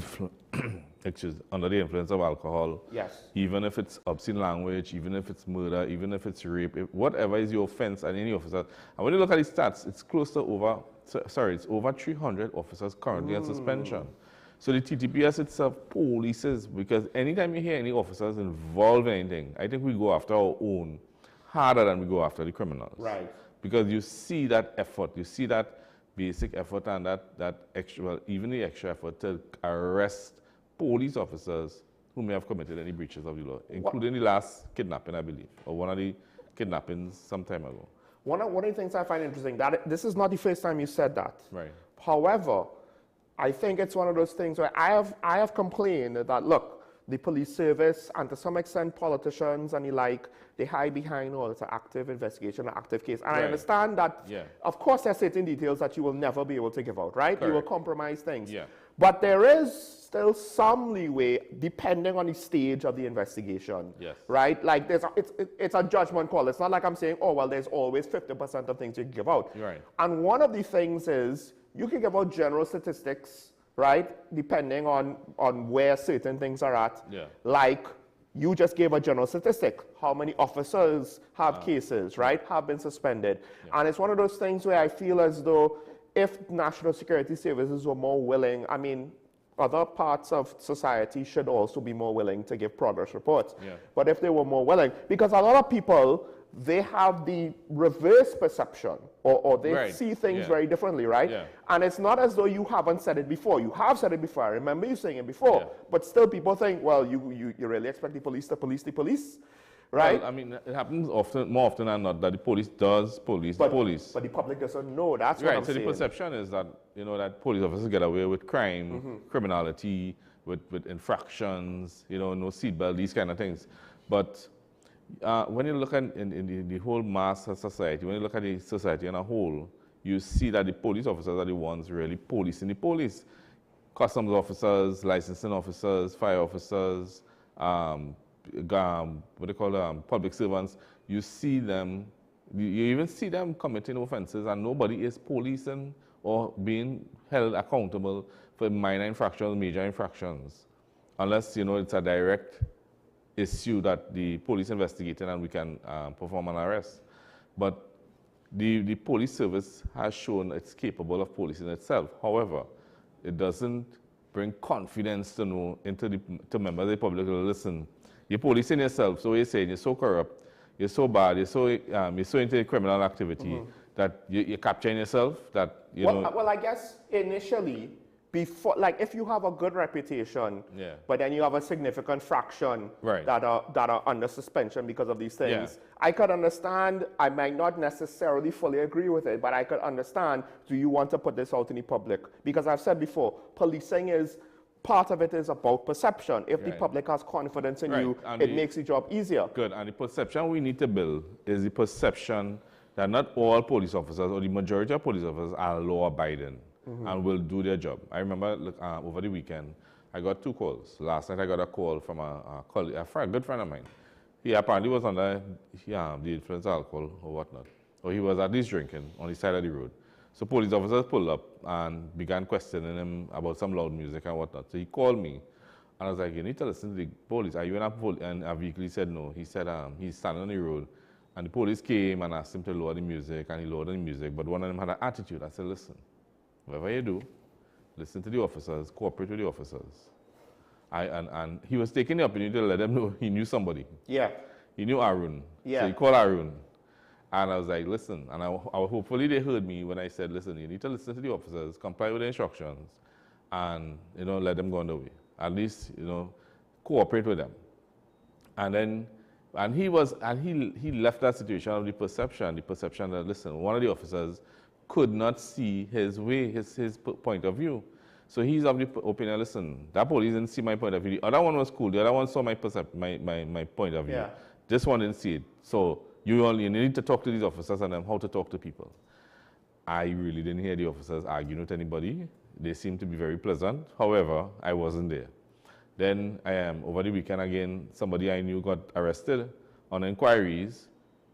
Speaker 19: under the influence of alcohol.
Speaker 1: Yes.
Speaker 19: Even if it's obscene language, even if it's murder, even if it's rape, whatever is your offense at any officer. And when you look at the stats, it's close to it's over 300 officers currently on suspension. So the TTPS itself polices, because anytime you hear any officers involved in anything, I think we go after our own harder than we go after the criminals.
Speaker 1: Right.
Speaker 19: Because you see that effort, you see that basic effort and that extra, well, even the extra effort to arrest police officers who may have committed any breaches of the law, including the last kidnapping, I believe, or one of the kidnappings some time ago.
Speaker 1: One of the things I find interesting, that this is not the first time you said that.
Speaker 19: Right.
Speaker 1: However, I think it's one of those things where I have complained that, look, the police service and to some extent politicians and the like, they hide behind, oh, it's an active investigation, an active case. And I understand that, of course, there are certain details that you will never be able to give out, right? You will compromise things. But there is still some leeway depending on the stage of the investigation, right? Like it's a judgment call. It's not like I'm saying, oh, well, there's always 50% of things you can give out.
Speaker 19: Right.
Speaker 1: And one of the things is, you can give out general statistics, right, depending on where certain things are at. Like, you just gave a general statistic. How many officers have cases, right, have been suspended. And it's one of those things where I feel as though if national security services were more willing, I mean, other parts of society should also be more willing to give progress reports. But if they were more willing, because a lot of people, they have the reverse perception, or they see things very differently, right? And it's not as though you haven't said it before. You have said it before. I remember you saying it before. But still people think, well, you really expect the police to police the police, right?
Speaker 19: Well, I mean, it happens more often than not that the police does police the police.
Speaker 1: But the public doesn't know. That's what I'm saying.
Speaker 19: So the perception is that, that police officers get away with crime, criminality, with infractions, no seatbelt, these kind of things. But when you look at in the whole mass of society, when you look at the society in a whole, you see that the police officers are the ones really policing the police. Customs officers, licensing officers, fire officers, public servants, you see them, you even see them committing offenses and nobody is policing or being held accountable for minor infractions, major infractions, unless, it's a direct issue that the police investigated and we can perform an arrest. But the police service has shown it's capable of policing itself. However, it doesn't bring confidence to members of the public. Listen, you're policing yourself, so you're saying you're so corrupt, you're so bad, you're so into criminal activity that you're capturing yourself. That
Speaker 1: Well, I guess initially, before, like if you have a good reputation, but then you have a significant fraction that are under suspension because of these things, I could understand. I might not necessarily fully agree with it, but I could understand. Do you want to put this out in the public? Because I've said before, policing is part of it is about perception. If the public has confidence in you, and it makes the job easier.
Speaker 19: Good, and the perception we need to build is the perception that not all police officers or the majority of police officers are law-abiding. And will do their job. I remember over the weekend, I got 2 calls. Last night I got a call from a colleague, a good friend of mine. He apparently was under the influence of alcohol or whatnot. Or he was at least drinking on the side of the road. So police officers pulled up and began questioning him about some loud music and whatnot. So he called me and I was like, you need to listen to the police. Are you in a vehicle? He said no. He said he's standing on the road. And the police came and asked him to lower the music, and he lowered the music. But one of them had an attitude. I said, listen, whatever you do, listen to the officers, cooperate with the officers. And he was taking the opportunity to let them know he knew somebody. he knew Arun.
Speaker 1: Yeah.
Speaker 19: So he called Arun. And I was like, listen, and I hopefully they heard me when I said, listen, you need to listen to the officers, comply with the instructions, and, you know, let them go on the way. At least, you know, cooperate with them. And then, he left that situation of the perception that, listen, one of the officers could not see his way, his point of view. So he's of the opinion, listen, that police didn't see my point of view. The other one was cool. The other one saw my point of view.
Speaker 1: Yeah.
Speaker 19: This one didn't see it. So you need to talk to these officers and how to talk to people. I really didn't hear the officers arguing with anybody. They seemed to be very pleasant. However, I wasn't there. Then over the weekend again, somebody I knew got arrested on inquiries,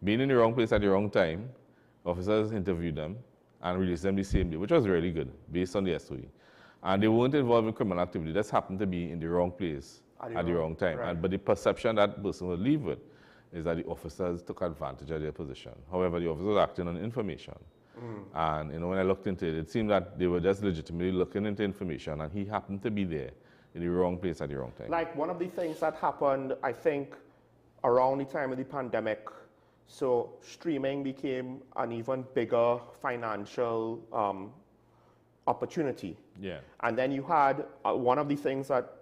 Speaker 19: being in the wrong place at the wrong time. Officers interviewed them and released them the same day, which was really good based on the SOE. And they weren't involved in criminal activity. They just happened to be in the wrong place at the wrong time.
Speaker 1: Right.
Speaker 19: But the perception that person would leave with is that the officers took advantage of their position. However, the officers were acting on information. And you know, when I looked into it, it seemed that they were just legitimately looking into information, and he happened to be there in the wrong place at the wrong time.
Speaker 1: Like one of the things that happened, I think, around the time of the pandemic, so streaming became an even bigger financial opportunity.
Speaker 19: Yeah.
Speaker 1: And then you had one of the things that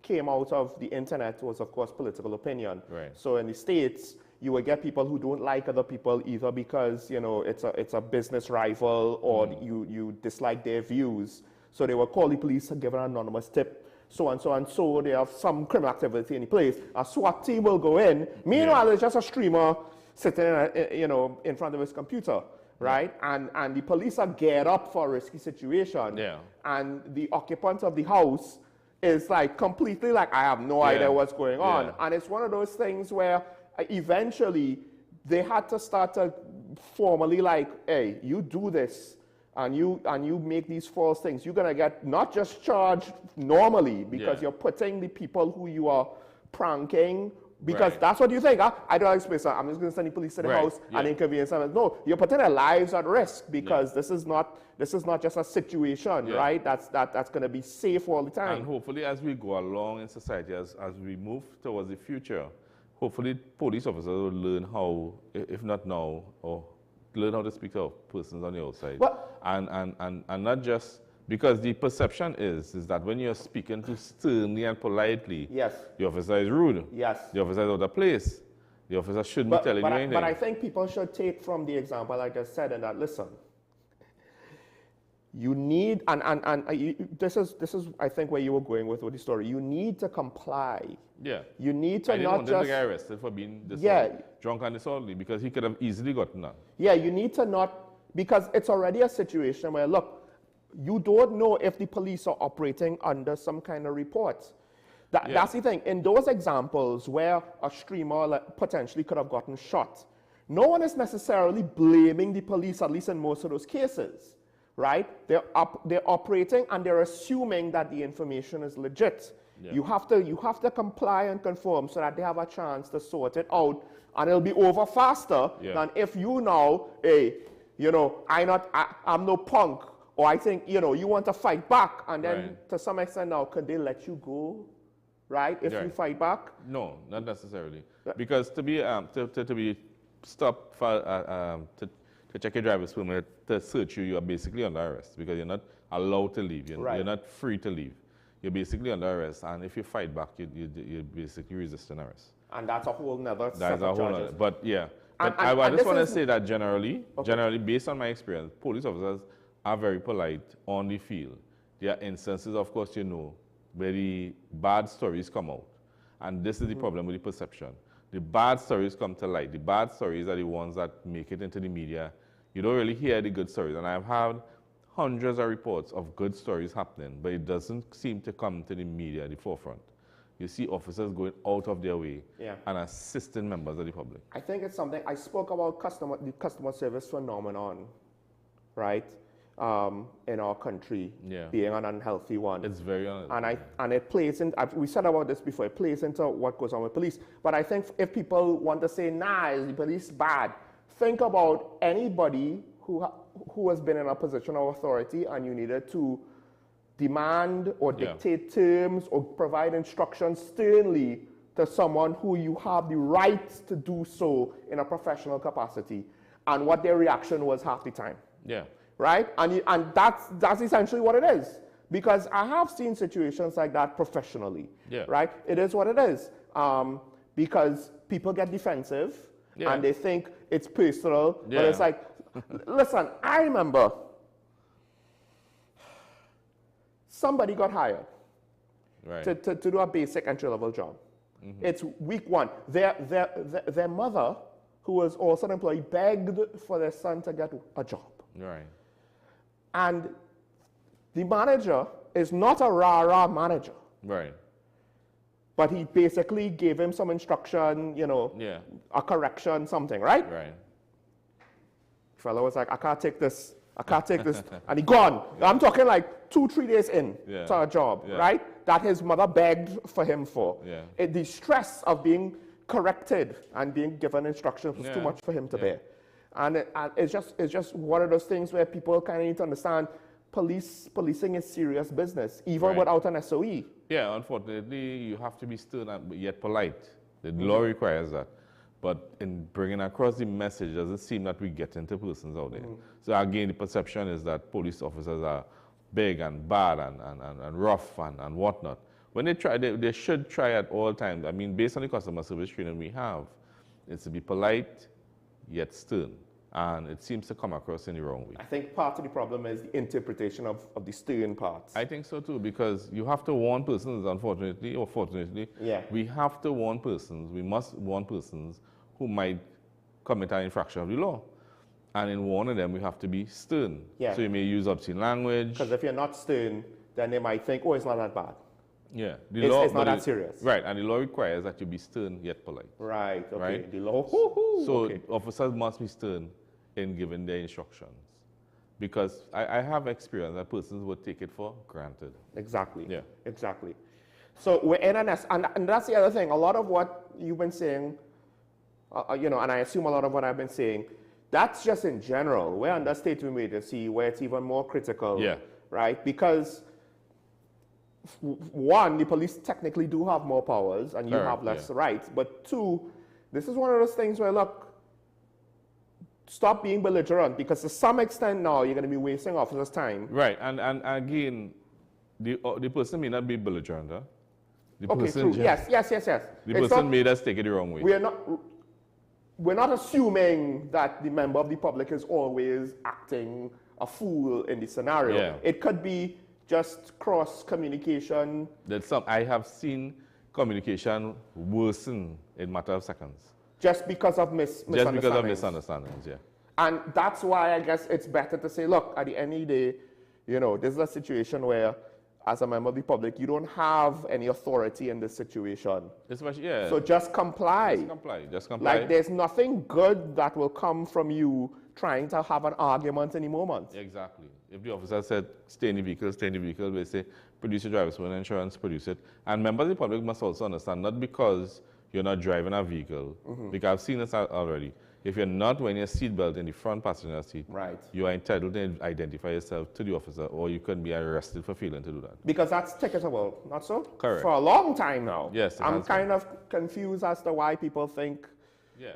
Speaker 1: came out of the internet was, of course, political opinion.
Speaker 19: Right.
Speaker 1: So in the States, you will get people who don't like other people either because, you know, it's a business rival or you dislike their views. So they will call the police and give an anonymous tip, so and so and so. They have some criminal activity in the place. A SWAT team will go in. Meanwhile, it's just a streamer sitting in front of his computer. Right? And the police are geared up for a risky situation.
Speaker 19: Yeah.
Speaker 1: And the occupant of the house is like completely like, I have no idea what's going on. And it's one of those things where eventually they had to start to formally like, hey, you do this and you make these false things, you're gonna get not just charged normally because you're putting the people who you are pranking, because that's what you think. I don't expect, I'm just going to send the police to the house and inconvenience them. No, you're putting their lives at risk because this is not just a situation, right? That's going to be safe all the time.
Speaker 19: And hopefully, as we go along in society, as we move towards the future, hopefully police officers will learn how, if not now, or learn how to speak to persons on the outside. And not just. Because the perception is that when you're speaking too sternly and politely, the officer is rude.
Speaker 1: Yes.
Speaker 19: The officer is out of place. The officer shouldn't be telling you anything.
Speaker 1: But I think people should take from the example I just said, and that, listen, you need, this is I think where you were going with the story. You need to comply.
Speaker 19: Yeah.
Speaker 1: You need to
Speaker 19: I didn't
Speaker 1: not
Speaker 19: want
Speaker 1: just
Speaker 19: to get arrested for being drunk and disorderly, because he could have easily gotten that.
Speaker 1: Yeah, you need to not, because it's already a situation where, look, you don't know if the police are operating under some kind of report. That's the thing. In those examples where a streamer potentially could have gotten shot, no one is necessarily blaming the police, at least in most of those cases, right? They're operating and they're assuming that the information is legit. Yeah. You have to comply and conform so that they have a chance to sort it out, and it'll be over faster than if you now, hey, you know, I'm no punk. Or I think, you know, you want to fight back, and then to some extent now, could they let you go, right, if you fight back?
Speaker 19: No, not necessarily. Because to be stopped for, to check your driver's permit, to search you, you are basically under arrest, because you're not allowed to leave. You're not free to leave. You're basically under arrest, and if you fight back, you're basically resisting arrest.
Speaker 1: And that's a whole nother set
Speaker 19: of charges.
Speaker 1: Nother,
Speaker 19: but yeah. But I just want to say that generally, based on my experience, police officers are very polite on the field. There are instances, of course, you know, where the bad stories come out. And this is the problem with the perception. The bad stories come to light. The bad stories are the ones that make it into the media. You don't really hear the good stories. And I've had hundreds of reports of good stories happening, but it doesn't seem to come to the media at the forefront. You see officers going out of their way and assisting members of the public.
Speaker 1: I think it's something, I spoke about the customer service phenomenon, right? In our country, being an unhealthy one.
Speaker 19: It's very unhealthy.
Speaker 1: And it plays in, we said about this before, it plays into what goes on with police. But I think if people want to say, nah, is the police bad? Think about anybody who has been in a position of authority and you needed to demand or dictate terms or provide instructions sternly to someone who you have the right to do so in a professional capacity, and what their reaction was half the time.
Speaker 19: Yeah.
Speaker 1: Right? And that's essentially what it is. Because I have seen situations like that professionally.
Speaker 19: Yeah.
Speaker 1: Right? It is what it is. Because people get defensive and they think it's personal. But it's like, listen, I remember somebody got hired to do a basic entry-level job. It's week one. Their mother, who was also an employee, begged for their son to get a job.
Speaker 19: Right.
Speaker 1: And the manager is not a rah-rah manager.
Speaker 19: Right.
Speaker 1: But he basically gave him some instruction, you know, a correction, something, right?
Speaker 19: Right.
Speaker 1: Fellow was like, I can't take this. I can't take this. And he gone. I'm talking like 2-3 days in to a job, right? That his mother begged for him for. The stress of being corrected and being given instructions was too much for him to bear. And it's just one of those things where people kind of need to understand policing is serious business, even without an SOE.
Speaker 19: Yeah, unfortunately, you have to be stern and yet polite. The law requires that. But in bringing across the message, does it seem that we get into persons out there? So again, the perception is that police officers are big and bad and rough and whatnot. When they try, they should try at all times. I mean, based on the customer service training we have, it's to be polite yet stern. And it seems to come across in the wrong way.
Speaker 1: I think part of the problem is the interpretation of the stern parts.
Speaker 19: I think so too, because you have to warn persons, unfortunately or fortunately. We have to warn persons, we must warn persons who might commit an infraction of the law. And in warning them, we have to be stern. So you may use obscene language.
Speaker 1: Because if you're not stern, then they might think, oh, it's not that bad.
Speaker 19: Yeah.
Speaker 1: It's not that serious.
Speaker 19: Right, and the law requires that you be stern yet polite.
Speaker 1: Right, okay.
Speaker 19: Right?
Speaker 1: The law.
Speaker 19: So officers must be stern in giving their instructions. Because I have experience that persons would take it for granted.
Speaker 1: Exactly.
Speaker 19: Yeah.
Speaker 1: Exactly. So we're in an and that's the other thing. A lot of what you've been saying, you know, and I assume a lot of what I've been saying, that's just in general. We're under state of emergency where it's even more critical. Right? Because one, the police technically do have more powers and you have less rights. But two, this is one of those things where, look, stop being belligerent, because to some extent now you're going to be wasting officers' time.
Speaker 19: Right, and again, the person may not be belligerent. Huh? The person
Speaker 1: true. Yes.
Speaker 19: The person made us take it the wrong way.
Speaker 1: We're not assuming that the member of the public is always acting a fool in the scenario. It could be just cross communication.
Speaker 19: I have seen communication worsen in a matter of seconds.
Speaker 1: Just because of misunderstandings.
Speaker 19: Just because of misunderstandings,
Speaker 1: And that's why I guess it's better to say, look, at the end of the day, you know, this is a situation where, as a member of the public, you don't have any authority in this situation. So just comply.
Speaker 19: Just comply.
Speaker 1: Like, there's nothing good that will come from you trying to have an argument any moment.
Speaker 19: Exactly. If the officer said, stay in the vehicle, they say, produce your driver's insurance, produce it. And members of the public must also understand, not because you're not driving a vehicle, because I've seen this already. If you're not wearing your seatbelt in the front passenger seat, you are entitled to identify yourself to the officer, or you can be arrested for failing to do that.
Speaker 1: Because that's ticketable, not so?
Speaker 19: Correct.
Speaker 1: For a long time now.
Speaker 19: Yes.
Speaker 1: I'm kind of confused as to why people think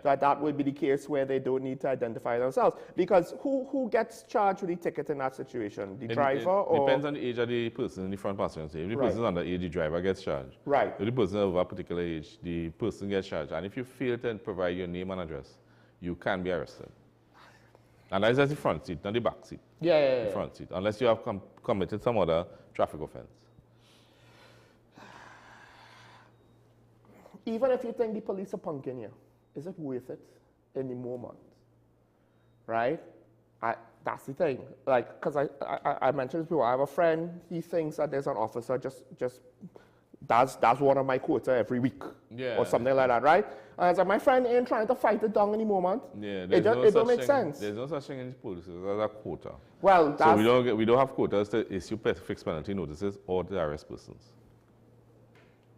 Speaker 1: that would be the case where they don't need to identify themselves. Because who gets charged with the ticket in that situation? The driver or?
Speaker 19: Depends on the age of the person in the front passenger seat. If the person is under age, the driver gets charged.
Speaker 1: Right.
Speaker 19: If the person is over a particular age, the person gets charged. And if you fail to provide your name and address, you can be arrested. And that's the front seat, not the back seat. The front seat, unless you have committed some other traffic offense.
Speaker 1: Even if you think the police are punking you, is it worth it in the moment? Right? That's the thing. Like, because I mentioned this before, I have a friend, he thinks that there's an officer just that's one of my quota every week. Or something like that, right? And I was like, my friend ain't trying to fight it down any moment. It don't make sense.
Speaker 19: There's no such thing in police as a quota.
Speaker 1: Well,
Speaker 19: so we don't have quotas to issue fixed penalty notices or to arrest persons.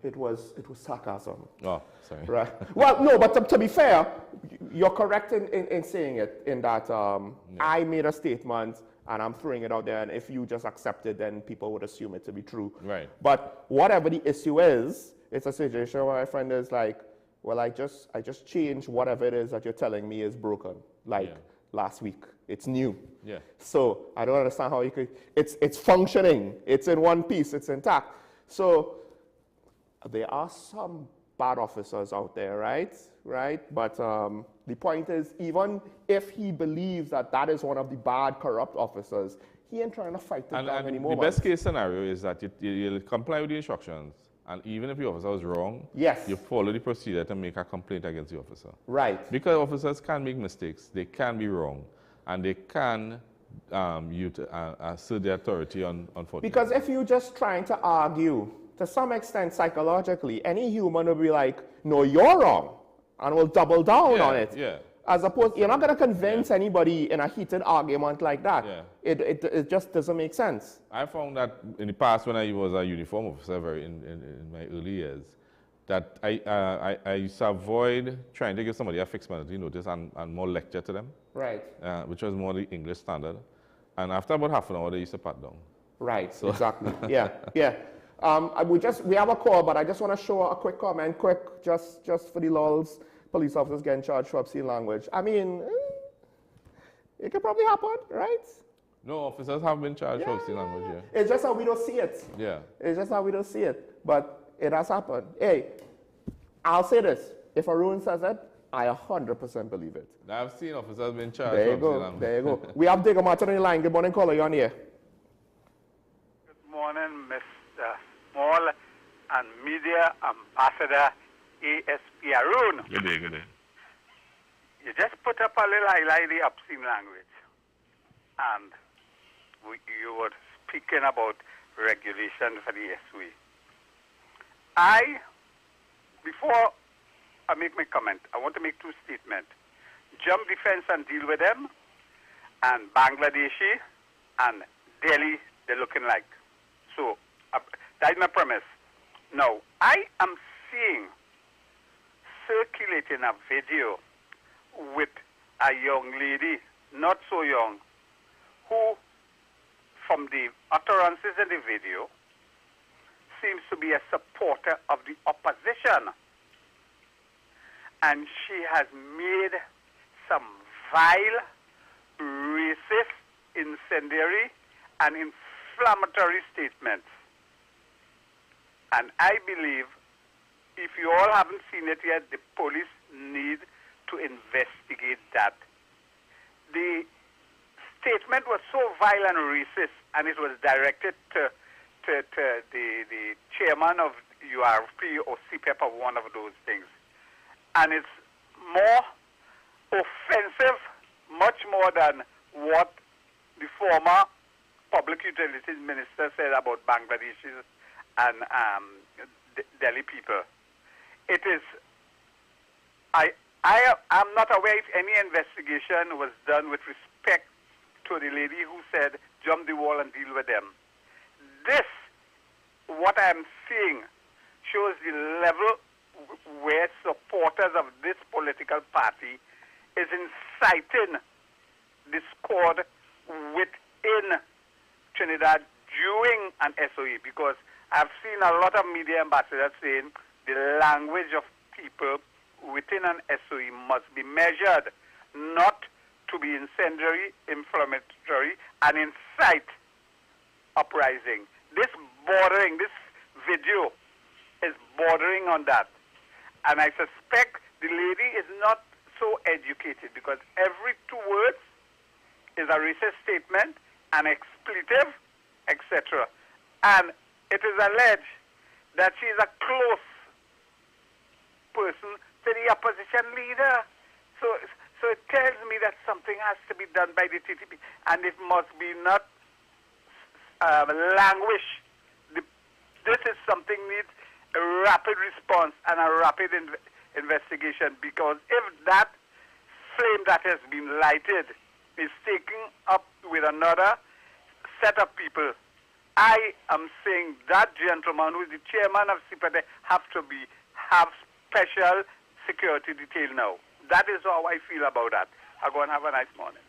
Speaker 1: It was sarcasm.
Speaker 19: Oh, sorry.
Speaker 1: Right. Well, no, but to be fair, you're correct in saying it, in that I made a statement and I'm throwing it out there, and if you just accept it, then people would assume it to be true.
Speaker 19: Right.
Speaker 1: But whatever the issue is, it's a situation where my friend is like, well, I just changed whatever it is that you're telling me is broken, like last week. It's new.
Speaker 19: Yeah.
Speaker 1: So I don't understand how you could, it's functioning. It's in one piece. It's intact. So there are some bad officers out there, right? But the point is, even if he believes that that is one of the bad, corrupt officers, he ain't trying to fight it down anymore.
Speaker 19: The best case scenario is that you comply with the instructions, and even if the officer was wrong, you follow the procedure to make a complaint against the officer.
Speaker 1: Right.
Speaker 19: Because officers can make mistakes, they can be wrong, and they can assert their authority unfortunately.
Speaker 1: Because if you're just trying to argue, to some extent psychologically, any human will be like, no, you're wrong, and will double down on it.
Speaker 19: Yeah.
Speaker 1: As opposed, you're not going to convince anybody in a heated argument like that.
Speaker 19: Yeah.
Speaker 1: It just doesn't make sense.
Speaker 19: I found that in the past when I was a uniform officer in my early years, that I used to avoid trying to give somebody a fixed penalty notice and more lecture to them.
Speaker 1: Right.
Speaker 19: Which was more the English standard. And after about half an hour, they used to pat down.
Speaker 1: Right, so. Exactly. Yeah. We have a call, but I just want to show a quick comment, just for the lulz. Police officers getting charged for obscene language. I mean, it could probably happen, right?
Speaker 19: No, officers have been charged for obscene language, yeah.
Speaker 1: It's just how we don't see it.
Speaker 19: Yeah.
Speaker 1: It's just how we don't see it. But it has happened. Hey, I'll say this. If Arun says it, I 100% believe it.
Speaker 19: I've seen officers being charged
Speaker 1: there you
Speaker 19: for obscene
Speaker 1: go.
Speaker 19: language.
Speaker 1: There you go. We have Digicel on the line. Good morning, caller. You're on here.
Speaker 20: Good morning, Mr. Small and Media Ambassador ASP Arun.
Speaker 19: Good day, good day.
Speaker 20: You just put up a little highlight the obscene language. And you were speaking about regulation for the SW. Before I make my comment, I want to make two statements. Jump the fence and deal with them, and Bangladeshi and Delhi, they're looking like. So, that's my premise. Now, I am seeing circulating a video with a young lady, not so young, who, from the utterances in the video, seems to be a supporter of the opposition. And she has made some vile, racist, incendiary, and inflammatory statements. And I believe, if you all haven't seen it yet, the police need to investigate that. The statement was so vile and racist, and it was directed to the chairman of URP or CPEP or one of those things. And it's more offensive, much more than what the former public utilities minister said about Bangladeshis and Delhi people. It is, I'm not aware if any investigation was done with respect to the lady who said, jump the wall and deal with them. This, what I'm seeing, shows the level where supporters of this political party is inciting discord within Trinidad during an SOE, because I've seen a lot of media ambassadors saying the language of people within an SOE must be measured, not to be incendiary, inflammatory, and incite uprising. This video is bordering on that. And I suspect the lady is not so educated, because every 2 words is a racist statement, an expletive, etc. And it is alleged that she is a close person to the opposition leader. So it tells me that something has to be done by the TTP, and it must be not languish. This is something needs a rapid response and a rapid investigation, because if that flame that has been lighted is taken up with another set of people, I am saying that gentleman who is the chairman of CPD have special security detail now. That is how I feel about that. I'll go and have a nice morning.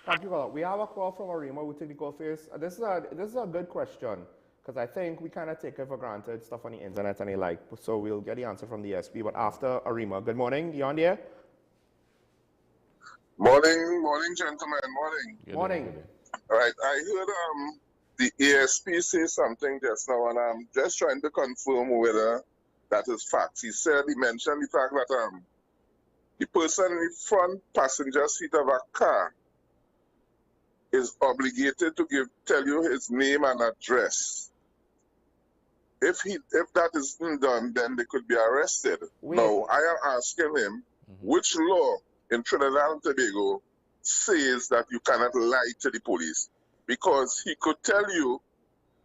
Speaker 1: Thank you, caller. We have a call from Arima. We'll take the call first. This is a good question, Because I think we kind of take it for granted, stuff on the internet and the like. So we'll get the answer from the SP. But after Arima, good morning. You on there?
Speaker 21: Morning, gentlemen.
Speaker 1: Morning.
Speaker 21: All right, I heard the ASP say something just now, and I'm just trying to confirm whether that is fact. He mentioned the fact that the person in the front passenger seat of a car is obligated to tell you his name and address. If that isn't done, then they could be arrested. Now, I am asking him, which law in Trinidad and Tobago says that you cannot lie to the police? Because he could tell you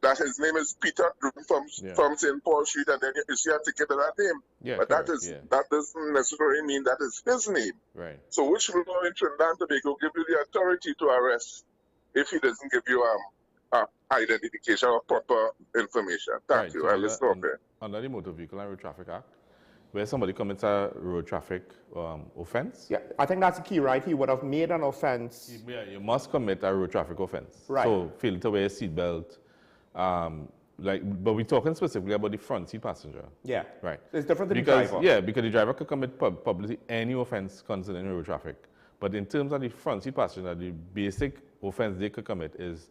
Speaker 21: that his name is Peter from St. Paul Street, and then you issue a ticket to that name.
Speaker 19: Yeah,
Speaker 21: but that doesn't necessarily mean that is his name.
Speaker 19: Right.
Speaker 21: So which law in Trinidad and Tobago give you the authority to arrest if he doesn't give you identification or proper information? Thank you.
Speaker 19: So
Speaker 21: I listen up there.
Speaker 19: Under the Motor Vehicle and Road Traffic Act, where somebody commits a road traffic offense.
Speaker 1: Yeah, I think that's the key, right? He would have made an offense.
Speaker 19: Yeah, you must commit a road traffic offense.
Speaker 1: Right.
Speaker 19: So fail to wear a seatbelt. But we're talking specifically about the front seat passenger.
Speaker 1: Yeah.
Speaker 19: Right.
Speaker 1: It's different than the driver.
Speaker 19: Yeah, because the driver could commit publicly any offense concerning road traffic. But in terms of the front seat passenger, the basic offense they could commit is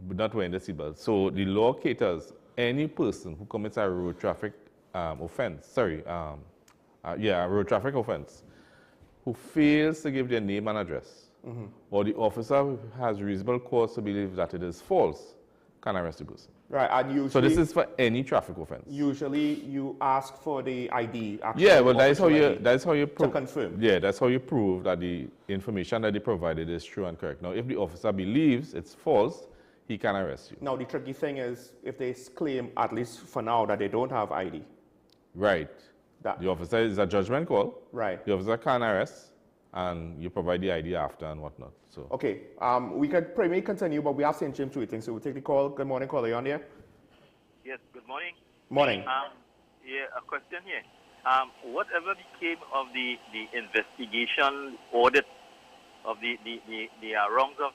Speaker 19: not wearing the seatbelt. So the law caters any person who commits a road traffic offense, a road traffic offense, who fails to give their name and address, or the officer has reasonable cause to believe that it is false, can arrest the person.
Speaker 1: Right, and usually...
Speaker 19: So this is for any traffic offense.
Speaker 1: Usually you ask for the ID.
Speaker 19: Yeah, well, that's how you prove.
Speaker 1: To confirm.
Speaker 19: Yeah, that's how you prove that the information that they provided is true and correct. Now, if the officer believes it's false, he can arrest you.
Speaker 1: Now, the tricky thing is if they claim, at least for now, that they don't have ID.
Speaker 19: Right. The officer is a judgment call.
Speaker 1: Right.
Speaker 19: The officer can arrest, and you provide the ID after and whatnot. So.
Speaker 1: Okay, we could probably continue, but we have St. James waiting, so we'll take the call. Good morning, caller. You on there?
Speaker 22: Yes, good morning.
Speaker 1: Morning.
Speaker 22: Yeah, a question here. Whatever became of the investigation audit of the rounds of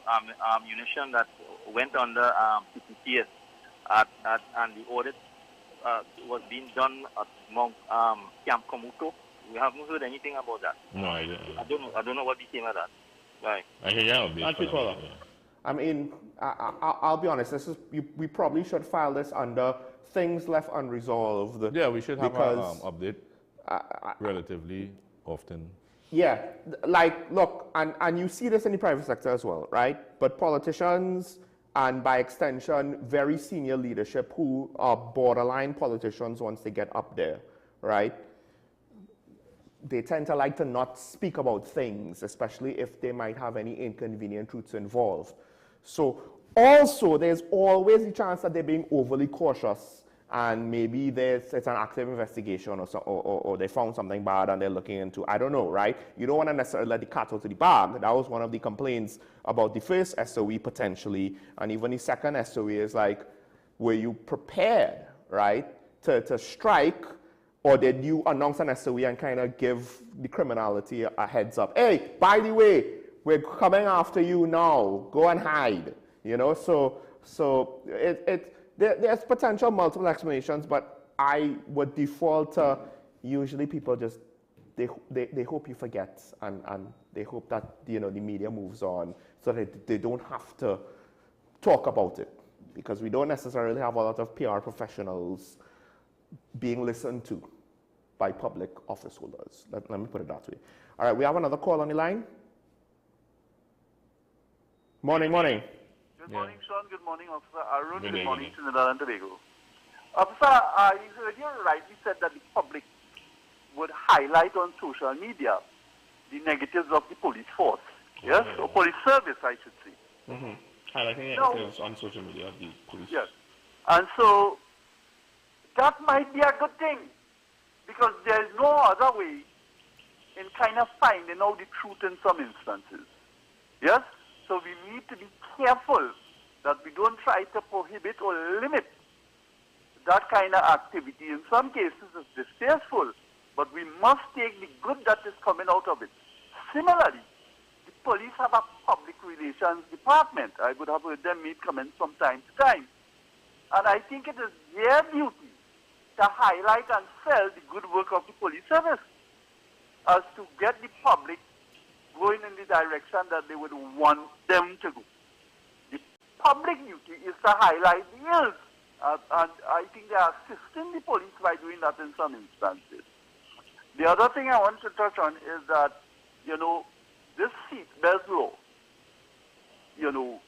Speaker 22: ammunition that went under PPTS and the audit was being done at Camp Komuto? We haven't heard anything about that.
Speaker 19: No, I
Speaker 22: don't know what became of that. Right.
Speaker 19: I can get updates.
Speaker 1: I mean, I'll be honest. We probably should file this under things left unresolved.
Speaker 19: Yeah, we should have an update relatively often.
Speaker 1: Yeah, like, look, and you see this in the private sector as well, right? But politicians, and by extension, very senior leadership who are borderline politicians once they get up there, right? They tend to like to not speak about things, especially if they might have any inconvenient truths involved. So also, there's always the chance that they're being overly cautious, and maybe it's an active investigation or they found something bad and they're looking into, I don't know, right? You don't want to necessarily let the cat out of the bag. That was one of the complaints about the first SOE potentially, and even the second SOE is like, were you prepared, right, to strike? Or did you announce an SOE and kind of give the criminality a heads up? Hey, by the way, we're coming after you now. Go and hide. You know, so there's potential multiple explanations, but I would default to usually people just, they hope you forget and they hope that, you know, the media moves on so that they don't have to talk about it, because we don't necessarily have a lot of PR professionals being listened to by public office holders. Let me put it that way. All right, we have another call on the line. Morning.
Speaker 20: Good morning, Sean. Good morning, Officer Arun. Good morning, Trinidad and Tobago. Officer, I heard you rightly said that the public would highlight on social media the negatives of the police force. Yes? Or police service, I should say.
Speaker 1: Highlighting negatives on social media of the police.
Speaker 20: Yes. And so that might be a good thing, because there is no other way in kind of finding out the truth in some instances. Yes? So we need to be careful that we don't try to prohibit or limit that kind of activity. In some cases it's distasteful, but we must take the good that is coming out of it. Similarly, the police have a public relations department. I would have heard them make comments from time to time.
Speaker 4: And I think it is their duty to highlight and sell the good work of the police service as to get the public going in the direction that they would want them to go. The public duty is to highlight the ills, and I think they are assisting the police by doing that in some instances. The other thing I want to touch on is that, you know, this seatbelt law, you know,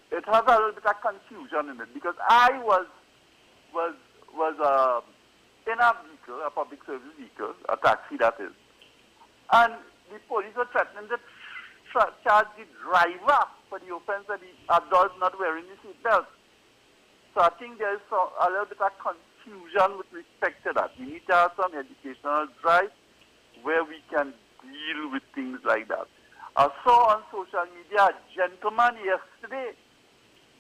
Speaker 4: it has a little bit of confusion in it, because I was in a vehicle, a public service vehicle, a taxi that is, and the police were threatening to charge the driver for the offense of the adult not wearing the seatbelt. So I think there is a little bit of confusion with respect to that. We need to have some educational drive where we can deal with things like that. I saw on social media a gentleman yesterday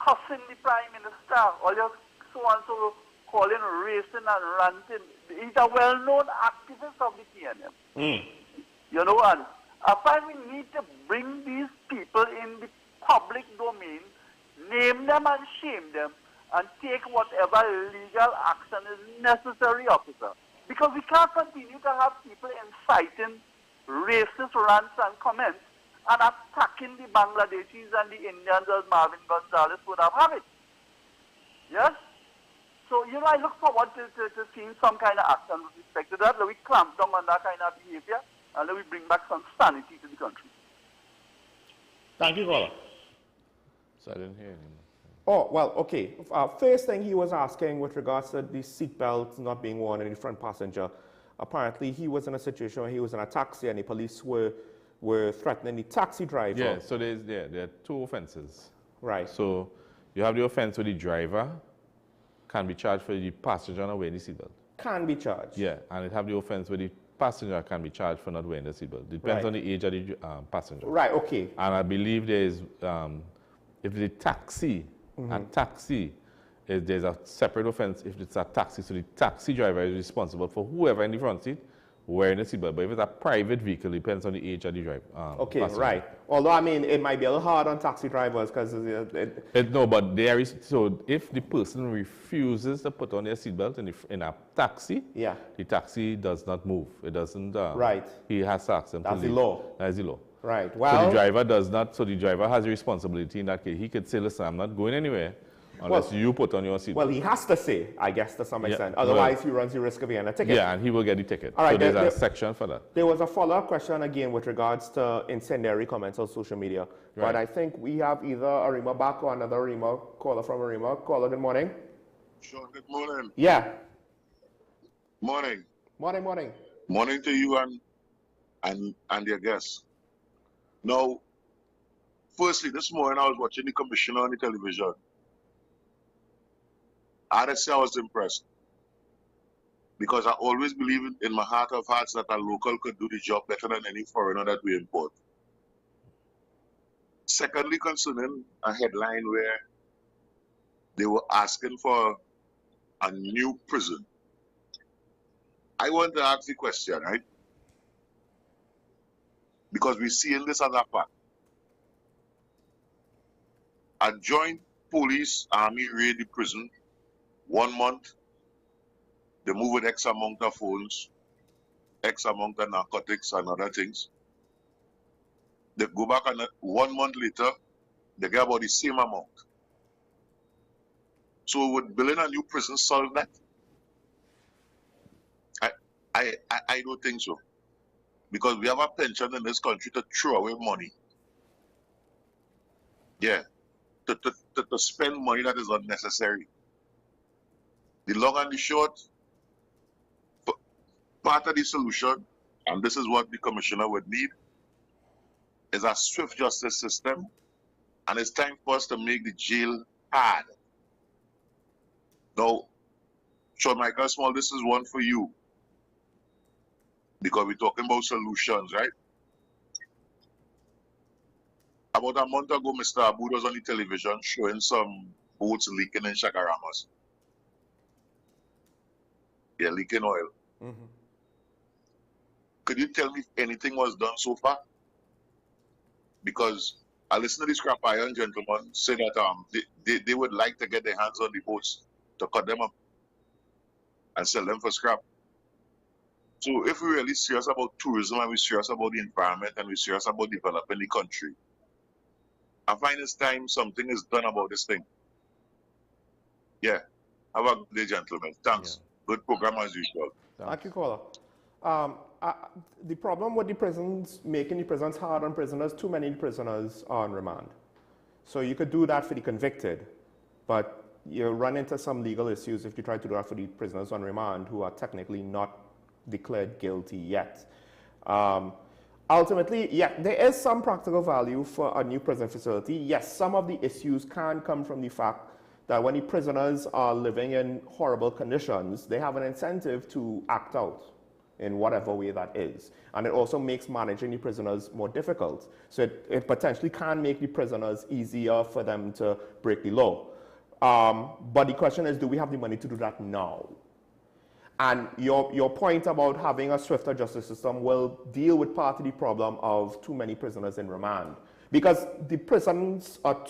Speaker 4: cussing the Prime Minister, all your so-and-so calling, racing and ranting. He's a well-known activist of the TNM. You know, and I find we need to bring these people in the public domain, name them and shame them, and take whatever legal action is necessary, officer. Because we can't continue to have people inciting racist rants and comments and attacking the Bangladeshis and the Indians as Marvin Gonzalez would have it. Yes? So, you know, I look forward to seeing some kind of action with respect to that. That we clamp down on that kind of behavior and that we bring back some sanity to the country.
Speaker 7: Thank you, caller.
Speaker 19: So I didn't hear him.
Speaker 1: Oh, well, okay. First thing he was asking with regards to the seatbelts not being worn in the front passenger. Apparently, he was in a situation where he was in a taxi and the police were threatening the taxi driver.
Speaker 19: Yeah, so there are two offenses.
Speaker 1: Right.
Speaker 19: So you have the offense where the driver can be charged for the passenger not wearing the seatbelt.
Speaker 1: Can be charged.
Speaker 19: Yeah, and it have the offense where the passenger can be charged for not wearing the seatbelt. Depends on the age of the passenger.
Speaker 1: Right, okay.
Speaker 19: And I believe there is, if the taxi, a taxi, there's a separate offense if it's a taxi. So the taxi driver is responsible for whoever in the front seat wearing a seatbelt. But if it's a private vehicle, it depends on the age of the driver.
Speaker 1: Okay,
Speaker 19: passenger.
Speaker 1: right. Although, I mean, it might be a little hard on taxi drivers because...
Speaker 19: No, but there is... So if the person refuses to put on their seatbelt in a taxi, the taxi does not move. It doesn't...
Speaker 1: right.
Speaker 19: He has to ask them to leave.
Speaker 1: That's the law.
Speaker 19: That's the law.
Speaker 1: Right. Well...
Speaker 19: So the driver does not... So the driver has a responsibility in that case. He could say, listen, I'm not going anywhere unless you put on your seatbelt.
Speaker 1: Well, he has to say, I guess, to some extent. Otherwise, he runs the risk of getting a ticket.
Speaker 19: Yeah, and he will get the ticket.
Speaker 1: All right,
Speaker 19: so there's a section for that.
Speaker 1: There was a follow-up question again with regards to incendiary comments on social media. Right. But I think we have either Arima back or another Arima caller from Arima. Caller, good morning.
Speaker 21: Sure, good morning.
Speaker 1: Yeah.
Speaker 21: Morning.
Speaker 1: Morning, morning.
Speaker 21: Morning to you and your guests. Now, firstly, this morning I was watching the commissioner on the television. I had to say I was impressed, because I always believe in my heart of hearts that a local could do the job better than any foreigner that we import. Secondly, concerning a headline where they were asking for a new prison, I want to ask the question, right? Because we're seeing this as a fact. A joint police army raid the prison. 1 month, they move with X amount of phones, X amount of narcotics and other things. They go back and 1 month later, they get about the same amount. So would building a new prison solve that? I don't think so. Because we have a penchant in this country to throw away money. Yeah, to spend money that is unnecessary. The long and the short, part of the solution, and this is what the commissioner would need, is a swift justice system, and it's time for us to make the jail hard. Now, Sean Michael Small, this is one for you, because we're talking about solutions, right? About a month ago, Mr. Abu was on the television showing some boats leaking in Chagaramas. Yeah, leaking oil. Could you tell me if anything was done so far? Because I listened to the scrap iron gentleman say that they would like to get their hands on the boats
Speaker 3: to cut them up and sell them for scrap. So if we're really serious about tourism and we're serious about the environment and we're serious about developing the country, I find it's time something is done about this thing. Yeah. Have a good day, gentlemen. Thanks. Good program as usual.
Speaker 1: Thank you, caller. The problem with the prisons, making the prisons hard on prisoners, too many prisoners are on remand. So you could do that for the convicted, but you run into some legal issues if you try to do that for the prisoners on remand who are technically not declared guilty yet. Ultimately, yeah, there is some practical value for a new prison facility. Yes, some of the issues can come from the fact that when the prisoners are living in horrible conditions, they have an incentive to act out in whatever way that is. And it also makes managing the prisoners more difficult. So it potentially can make the prisoners easier for them to break the law. But the question is, do we have the money to do that now? And your point about having a swifter justice system will deal with part of the problem of too many prisoners in remand. Because the prisons are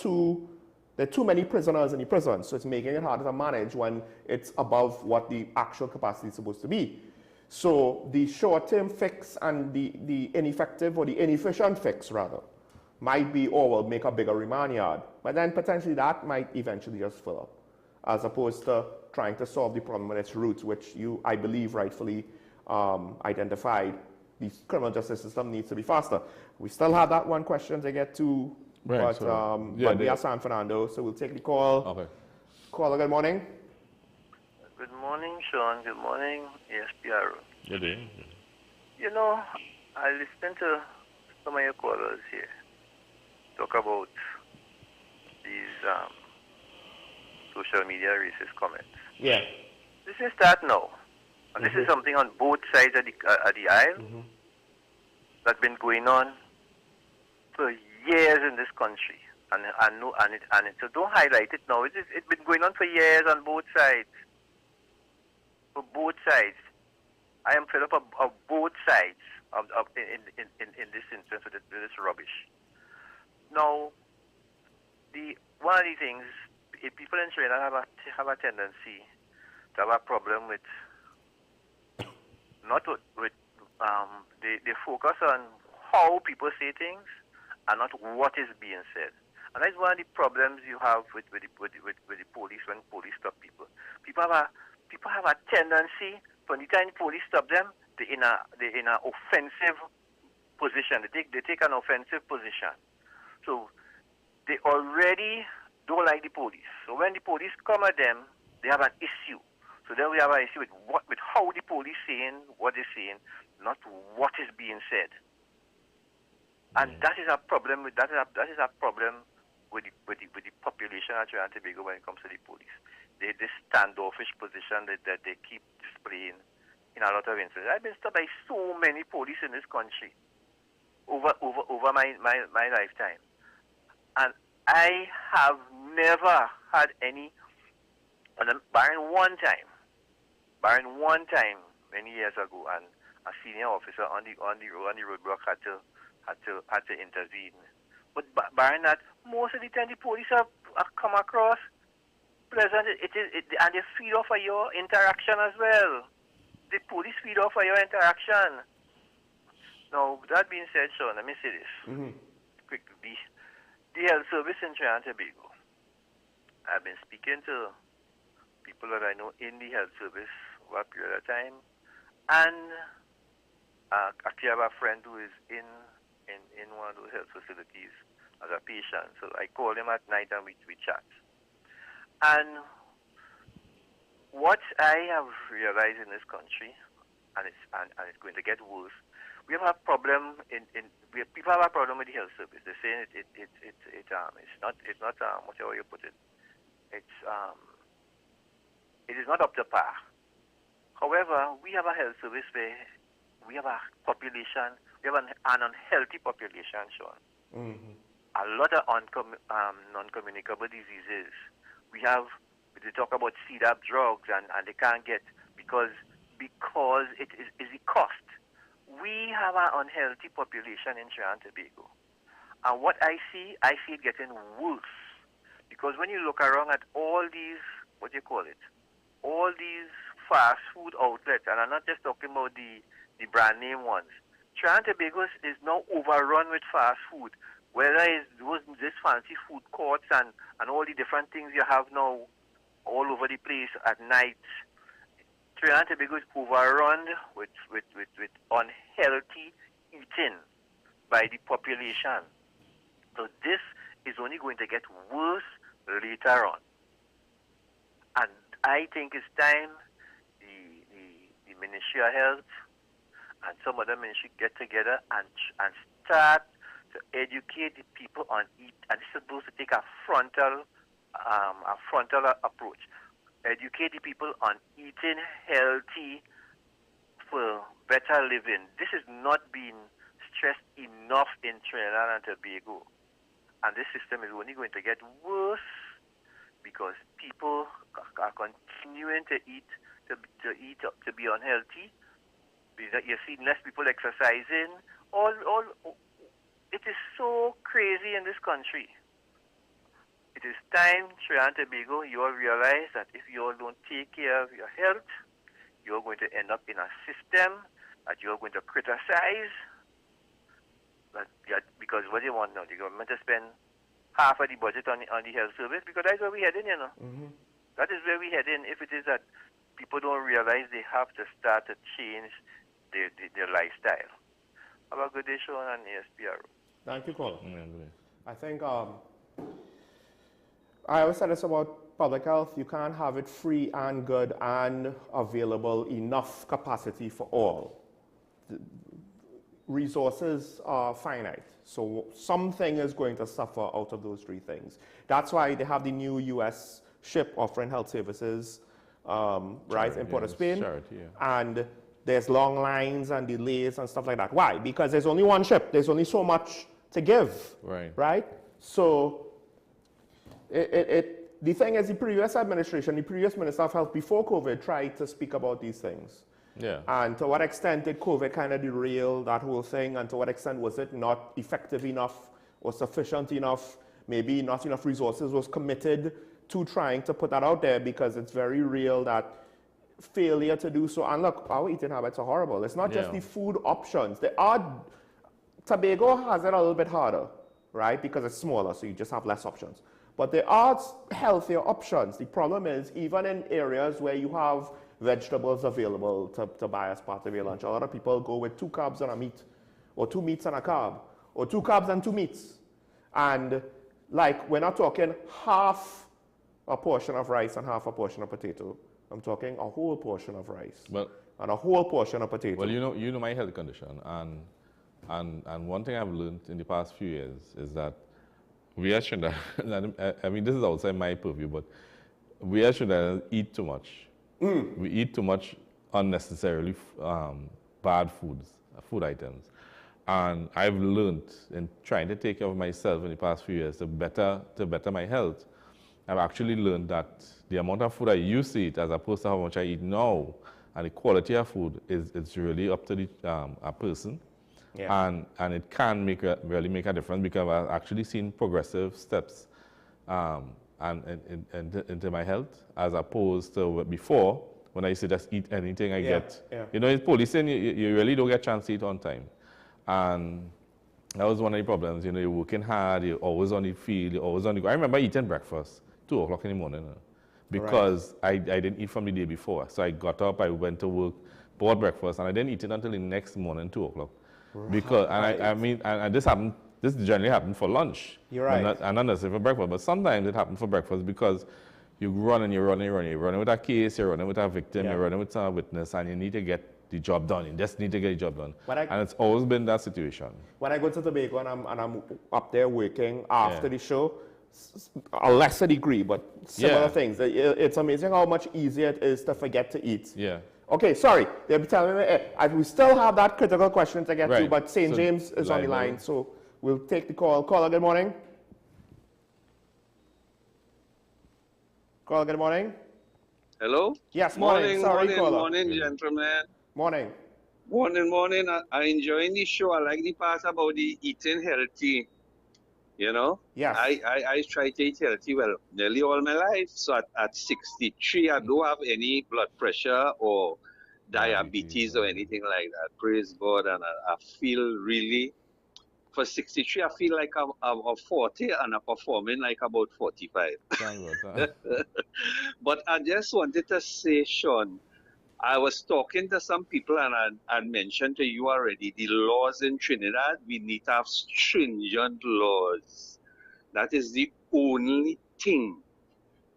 Speaker 1: there are too many prisoners in the prison, so it's making it harder to manage when it's above what the actual capacity is supposed to be. So the short-term fix and the ineffective or the inefficient fix, rather, might be, or will make a bigger remand yard. But then potentially that might eventually just fill up, as opposed to trying to solve the problem at its roots, which you, I believe, rightfully identified. The criminal justice system needs to be faster. We still have that one question to get to, right, but we are San Fernando, so we'll take the call. Okay. Caller, good morning.
Speaker 6: Good morning, Sean. Good morning, ASPR.
Speaker 19: Good day.
Speaker 6: You know, I listened to some of your callers here talk about these social media racist comments.
Speaker 1: Yeah.
Speaker 6: This is that now. And this is something on both sides of the aisle that's been going on for years in this country. So don't highlight it now. It's been going on for years on both sides. For both sides. I am fed up of both sides in this instance with this rubbish. Now, one of the things, people in China have a tendency to have a problem with, they focus on how people say things and not what is being said. And that's one of the problems you have with the police when police stop people. People have a tendency, when the time police stop them, they're in a offensive position. They take an offensive position. So they already don't like the police. So when the police come at them, they have an issue. So then we have an issue with how the police saying what they're saying, not what is being said. And that is a problem. That is a problem with the population of Trinidad and Tobago when it comes to the police. This standoffish position that they keep displaying in a lot of instances. I've been stopped by so many police in this country over my lifetime, and I have never had any, barring one time many years ago, and a senior officer on the roadblock had to intervene. But barring that, most of the time the police have come across pleasant. And they feed off of your interaction as well. The police feed off of your interaction. Now, that being said, Sean, let me say this quickly. The health service in Trinidad and Tobago. I've been speaking to people that I know in the health service over a period of time, and actually I have a friend who is in one of those health facilities as a patient. So I call him at night and we chat. And what I have realized in this country, and it's going to get worse, we have a problem people have a problem with the health service. They're saying it's not whatever you put it. It is not up to par. However, we have a health service where we have a population, we have an unhealthy population, Sean. A lot of non-communicable diseases. They talk about CDAP drugs and they can't get because it is the cost. We have an unhealthy population in Trinidad and Tobago. And what I see it getting worse. Because when you look around at all these, all these fast food outlets, and I'm not just talking about the brand name ones. Trinidad and Tobago is now overrun with fast food. Whether it's this fancy food courts and all the different things you have now all over the place at night, Trinidad and Tobago is overrun with unhealthy eating by the population. So this is only going to get worse later on. And I think it's time the Ministry of Health and some other ministry get together and start to educate the people on eat. And this is supposed to take a frontal approach. Educate the people on eating healthy for better living. This is not being stressed enough in Trinidad and Tobago. And this system is only going to get worse because people are continuing to be unhealthy. You're seeing less people exercising. It is so crazy in this country. It is time, Trinidad and Tobago, you all realize that if you all don't take care of your health, you're going to end up in a system that you're going to criticize. Because what do you want now? The government to spend half of the budget on the health service? Because that's where we're heading, you know.
Speaker 1: Mm-hmm.
Speaker 6: That is where we're heading. If it is that people don't realize they have to start to change their lifestyle. Have a good day, Sean, and ASPR.
Speaker 1: Thank you, Colin. I think I always said this about public health. You can't have it free and good and available, enough capacity for all. Resources are finite, so something is going to suffer out of those three things. That's why they have the new U.S. ship offering health services, right, in Port of Spain, and there's long lines and delays and stuff like that. Why? Because there's only one ship. There's only so much to give, right? So the thing is, the previous administration, the previous Minister of Health before COVID tried to speak about these things.
Speaker 19: Yeah.
Speaker 1: And to what extent did COVID kind of derail that whole thing? And to what extent was it not effective enough or sufficient enough? Maybe not enough resources was committed to trying to put that out there, because it's very real that failure to do so. And look, our eating habits are horrible. It's not just the food options. Tobago has it a little bit harder, right? Because it's smaller, so you just have less options. But there are healthier options. The problem is, even in areas where you have vegetables available to buy as part of your lunch, a lot of people go with 2 carbs and a meat, or 2 meats and a carb, or 2 carbs and 2 meats. And like, we're not talking half a portion of rice and half a portion of potato. I'm talking a whole portion of rice and a whole portion of potato.
Speaker 19: Well, you know my health condition, and one thing I've learned in the past few years is that we as Trinidad, I mean, this is outside my purview, but we as Trinidad eat too much. We eat too much unnecessarily bad food items. And I've learned in trying to take care of myself in the past few years to better my health. I've actually learned that the amount of food I used to eat as opposed to how much I eat now, and the quality of food is really up to a person. Yeah. And it can really make a difference, because I've actually seen progressive steps into my health, as opposed to before, when I used to just eat anything I get. Yeah. You know, it's policing, you really don't get a chance to eat on time. And that was one of the problems. You know, you're working hard, you're always on the field, you're always on the go. I remember eating breakfast 2 o'clock in the morning, because I didn't eat from the day before. So I got up, I went to work, bought breakfast, and I didn't eat it until the next morning, 2 o'clock. Because, and this generally happened for lunch.
Speaker 1: You're right.
Speaker 19: And not necessarily for breakfast, but sometimes it happened for breakfast, because you're running with a case, you're running with a victim, you're running with a witness, and you need to get the job done. You just need to get the job done. And it's always been that situation.
Speaker 1: When I go to Tobago and I'm up there working after the show, a lesser degree, but similar things. It's amazing how much easier it is to forget to eat.
Speaker 19: Yeah.
Speaker 1: Okay, sorry. They're telling me we still have that critical question to get to, but St. James is on the line, so we'll take the call. Caller, good morning. Caller, good morning.
Speaker 5: Hello?
Speaker 1: Yes, morning. Sorry, caller.
Speaker 5: Morning, gentlemen.
Speaker 1: Morning.
Speaker 5: Morning. I enjoying the show. I like the part about the eating healthy.
Speaker 8: You know?
Speaker 1: Yes.
Speaker 8: I try to eat healthy, well, nearly all my life. So at 63, I don't have any blood pressure or diabetes or anything like that. Praise God. And I feel really, for 63, I feel like I'm 40 and I'm performing like about 45. But I just wanted to say, Sean, I was talking to some people and I mentioned to you already the laws in Trinidad. We need to have stringent laws. That is the only thing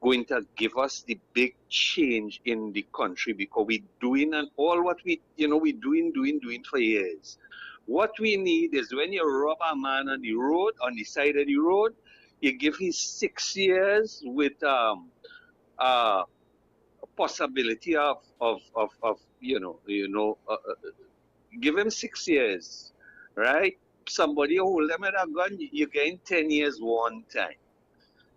Speaker 8: going to give us the big change in the country, because we're doing and all what we're doing for years. What we need is when you rob a man on the road, on the side of the road, you give him 6 years with possibility of give him 6 years, right? Somebody hold them with a gun, you gain 10 years one time,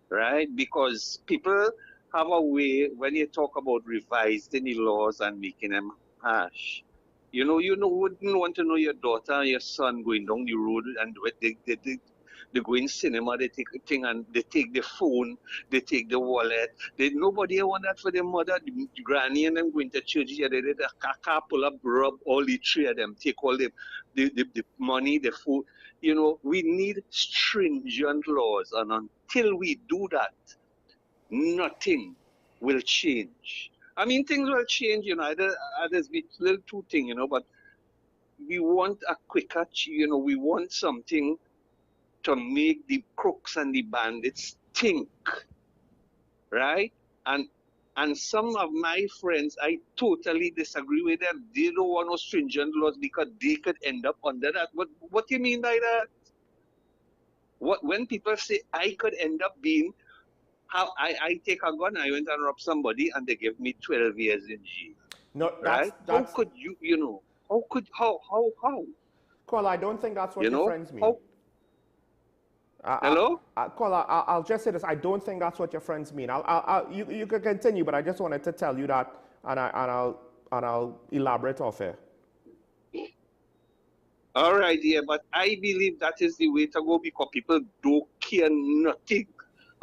Speaker 8: right? Because people have a way, when you talk about revising the laws and making them harsh, you wouldn't want to know your daughter and your son going down the road and they go in cinema, they take a thing and they take the phone, they take the wallet. Nobody want that for their mother. The granny and them going to church, yeah, they car pull up, rob all the three of them, take all the money, the food. We need stringent laws, and until we do that, nothing will change. I mean, things will change, there's be little two things, but we want a quicker, we want something to make the crooks and the bandits think, right? And some of my friends, I totally disagree with them. They don't want no stringent laws because they could end up under that. What do you mean by that? When people say I could end up being, how I take a gun, I went and robbed somebody and they give me 12 years in jail.
Speaker 1: No,
Speaker 8: right? How could how?
Speaker 1: Cole, I don't think that's what your friends mean.
Speaker 8: Hello?
Speaker 1: Cole, I'll just say this. I don't think that's what your friends mean. You can continue, but I just wanted to tell you that, and I'll elaborate off here.
Speaker 8: All right, yeah, but I believe that is the way to go, because people don't care nothing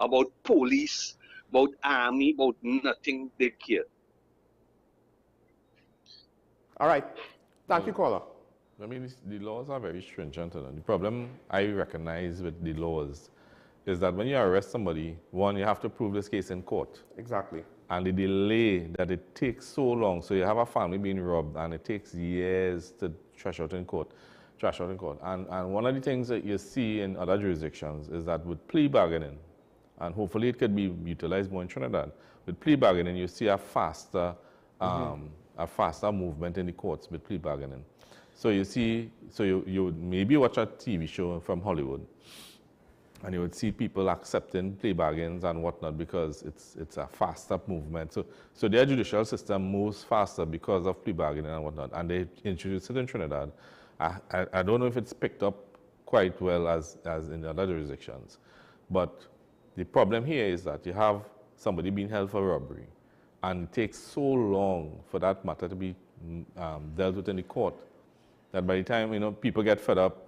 Speaker 8: about police, about army, about nothing they care.
Speaker 1: All right. Thank you, caller.
Speaker 19: I mean, the laws are very stringent. And the problem I recognize with the laws is that when you arrest somebody, one, you have to prove this case in court.
Speaker 1: Exactly.
Speaker 19: And the delay that it takes so long. So you have a family being robbed, and it takes years to trash out in court. And one of the things that you see in other jurisdictions is that with plea bargaining, and hopefully it could be utilized more in Trinidad, with plea bargaining, you see a faster movement in the courts with plea bargaining. So you see, you would maybe watch a TV show from Hollywood, and you would see people accepting plea bargains and whatnot because it's a faster movement. So their judicial system moves faster because of plea bargaining and whatnot, and they introduced it in Trinidad. I don't know if it's picked up quite well as in other jurisdictions, but the problem here is that you have somebody being held for robbery, and it takes so long for that matter to be dealt with in the court that by the time people get fed up,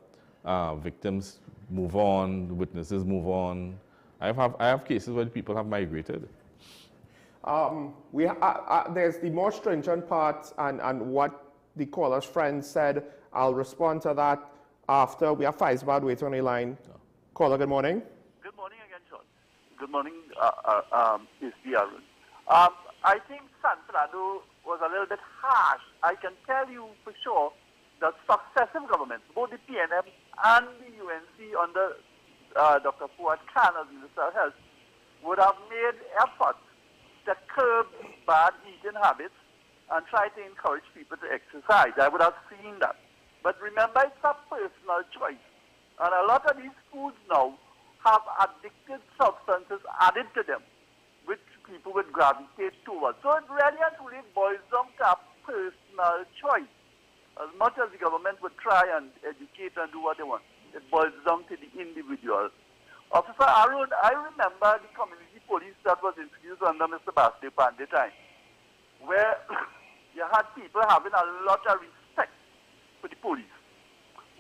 Speaker 19: victims move on, witnesses move on. I have cases where people have migrated.
Speaker 1: There's the more stringent part and what the caller's friend said. I'll respond to that after. We have Faisbad waiting on the line. Caller, good morning.
Speaker 4: Good morning again, Sean. Good morning, is the Arun. I think San Fernando was a little bit harsh. I can tell you for sure that successive governments, both the PNM and the UNC under Dr. Fuad Khan as Minister of Health, would have made efforts to curb these bad eating habits and try to encourage people to exercise. I would have seen that. But remember, it's a personal choice. And a lot of these foods now have addictive substances added to them, which people would gravitate towards. So it really and truly boils down to a personal choice. As much as the government would try and educate and do what they want, it boils down to the individual. Officer Arun, I remember the community police that was introduced under Mr. Basde Pandey time, where you had people having a lot of respect for the police.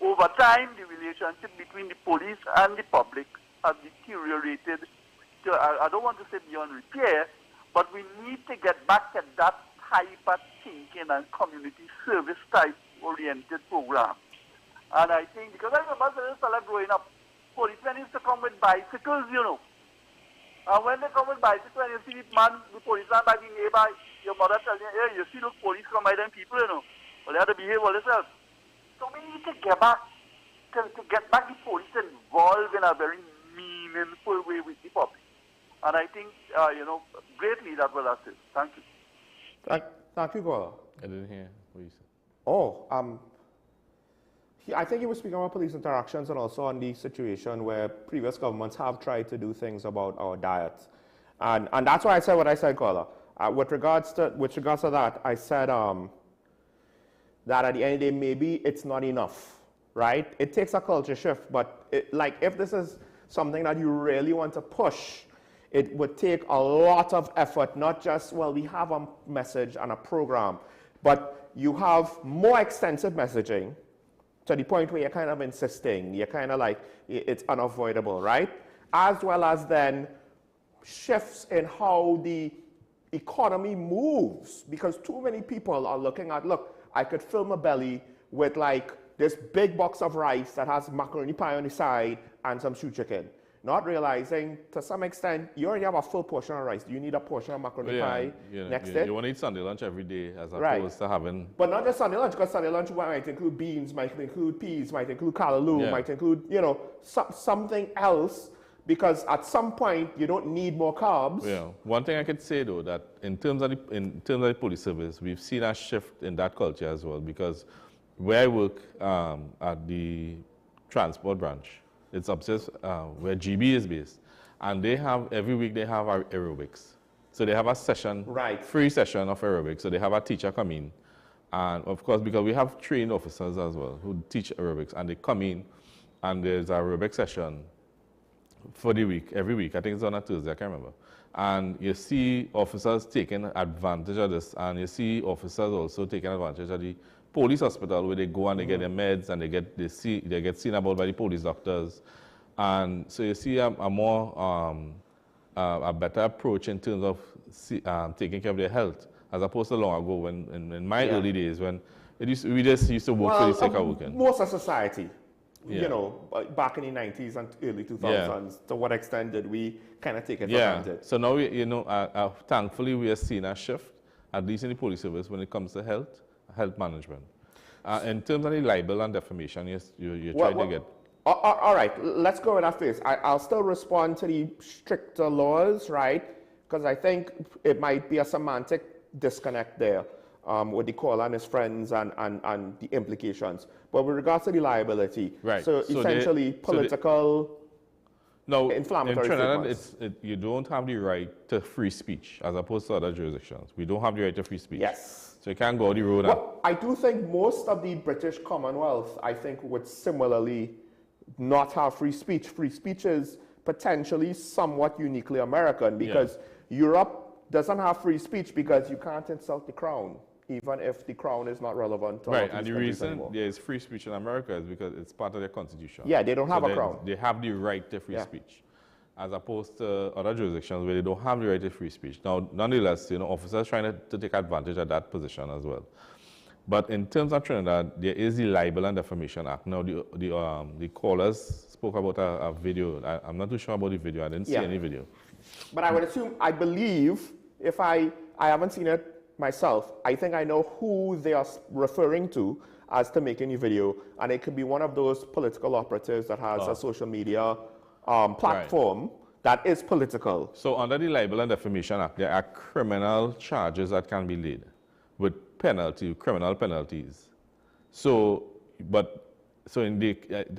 Speaker 4: Over time, the relationship between the police and the public has deteriorated. I don't want to say beyond repair, but we need to get back at that type of thinking and community service type oriented program. And I think, because I remember as a fella growing up, policemen used to come with bicycles, you know. And when they come with bicycles and you see the policeman back in neighbor, your mother tells you, hey, you see those police come by them people, you know. Well, they have to behave all themselves. So we need to get back, to get back the police involved in a very meaningful way with the public. And I think, greatly that will assist. Thank you.
Speaker 1: Thank you, Gola.
Speaker 19: I didn't hear what you said.
Speaker 1: Oh, I think he was speaking about police interactions and also on the situation where previous governments have tried to do things about our diets. And that's why I said what I said, Gola. With regards to that, I said that at the end of the day, maybe it's not enough, right? It takes a culture shift, but if this is something that you really want to push, it would take a lot of effort, not just, well, we have a message and a program, but you have more extensive messaging to the point where you're kind of insisting, you're kind of like, it's unavoidable, right? As well as then shifts in how the economy moves, because too many people are looking at, look, I could fill my belly with like this big box of rice that has macaroni pie on the side and some stew chicken. Not realizing, to some extent, you already have a full portion of rice. Do you need a portion of macaroni pie next day?
Speaker 19: You want to eat Sunday lunch every day as
Speaker 1: Right.
Speaker 19: opposed to having...
Speaker 1: But not just Sunday lunch, because Sunday lunch might include beans, might include peas, might include callaloo, might include, something else, because at some point, you don't need more carbs.
Speaker 19: Yeah. One thing I could say, though, that in terms of the police service, we've seen a shift in that culture as well, because where I work at the transport branch, it's upstairs where GB is based. And they have, every week they have our aerobics. So they have a session, free session of aerobics. So they have a teacher come in. And of course, because we have trained officers as well who teach aerobics, and they come in and there's an aerobic session for the week, every week. I think it's on a Thursday, I can't remember. And you see officers taking advantage of this, and you see officers also taking advantage of the police hospital where they go and they get their meds and they get seen about by the police doctors. And so you see a better approach in terms of taking care of their health, as opposed to long ago when in my early days when we just used to work for the sake of working.
Speaker 1: Most of society, back in the 90s and early 2000s, to what extent did we kind of take it for granted?
Speaker 19: So now, thankfully we are seeing a shift, at least in the police service, when it comes to health management. In terms of the libel and defamation, you're trying to get...
Speaker 1: All right, let's go with that first. I'll still respond to the stricter laws, right? Because I think it might be a semantic disconnect there with the caller and his friends and the implications. But with regards to the liability, so essentially political...
Speaker 19: No,
Speaker 1: inflammatory
Speaker 19: in Trinidad, you don't have the right to free speech as opposed to other jurisdictions. We don't have the right to free speech.
Speaker 1: Yes.
Speaker 19: So you can't go on the road.
Speaker 1: Well, I do think most of the British Commonwealth, I think, would similarly not have free speech. Free speech is potentially somewhat uniquely American because Europe doesn't have free speech because you can't insult the crown, even if the crown is not relevant to
Speaker 19: right, and the reason there is free speech in America is because it's part of their constitution.
Speaker 1: Yeah, they don't have a crown.
Speaker 19: They have the right to free speech, as opposed to other jurisdictions where they don't have the right to free speech. Now, nonetheless, officers trying to take advantage of that position as well. But in terms of Trinidad, there is the Libel and Defamation Act. Now, the callers spoke about a video. I'm not too sure about the video. I didn't see any video.
Speaker 1: But I would assume, I believe, if I haven't seen it myself, I think I know who they are referring to as to making the video, and it could be one of those political operatives that has a social media platform that is political.
Speaker 19: So under the Libel and Defamation Act, there are criminal charges that can be laid with criminal penalties. So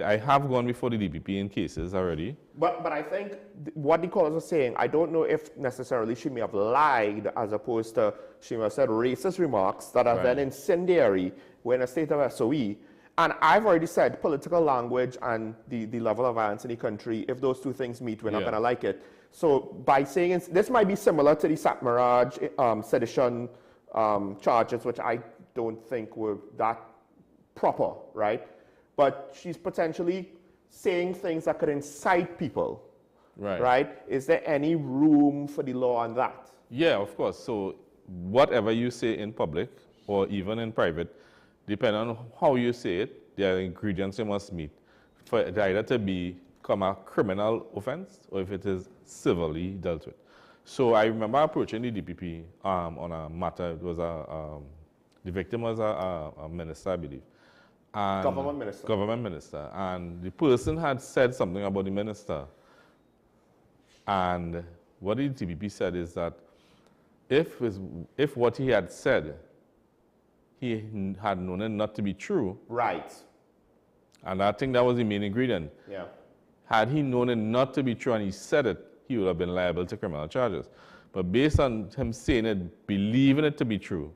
Speaker 19: I have gone before the DPP in cases already.
Speaker 1: But I think what the callers are saying, I don't know if necessarily she may have lied as opposed to she may have said racist remarks that are then incendiary when a state of SOE. And I've already said political language and the level of violence in the country, if those two things meet, we're not going to like it. So by saying this might be similar to the Satmaraj sedition charges, which I don't think were that proper, right? But she's potentially saying things that could incite people, right? Is there any room for the law on that?
Speaker 19: Yeah, of course. So whatever you say in public or even in private, depending on how you say it, there are ingredients you must meet for it either to become a criminal offense or if it is civilly dealt with. So I remember approaching the DPP on a matter. It was the victim was a minister, I believe. And
Speaker 1: Government minister.
Speaker 19: Government minister. And the person had said something about the minister. And what the DPP said is that if what he had said, he had known it not to be true.
Speaker 1: Right.
Speaker 19: And I think that was the main ingredient.
Speaker 1: Yeah.
Speaker 19: Had he known it not to be true and he said it, he would have been liable to criminal charges. But based on him saying it, believing it to be true,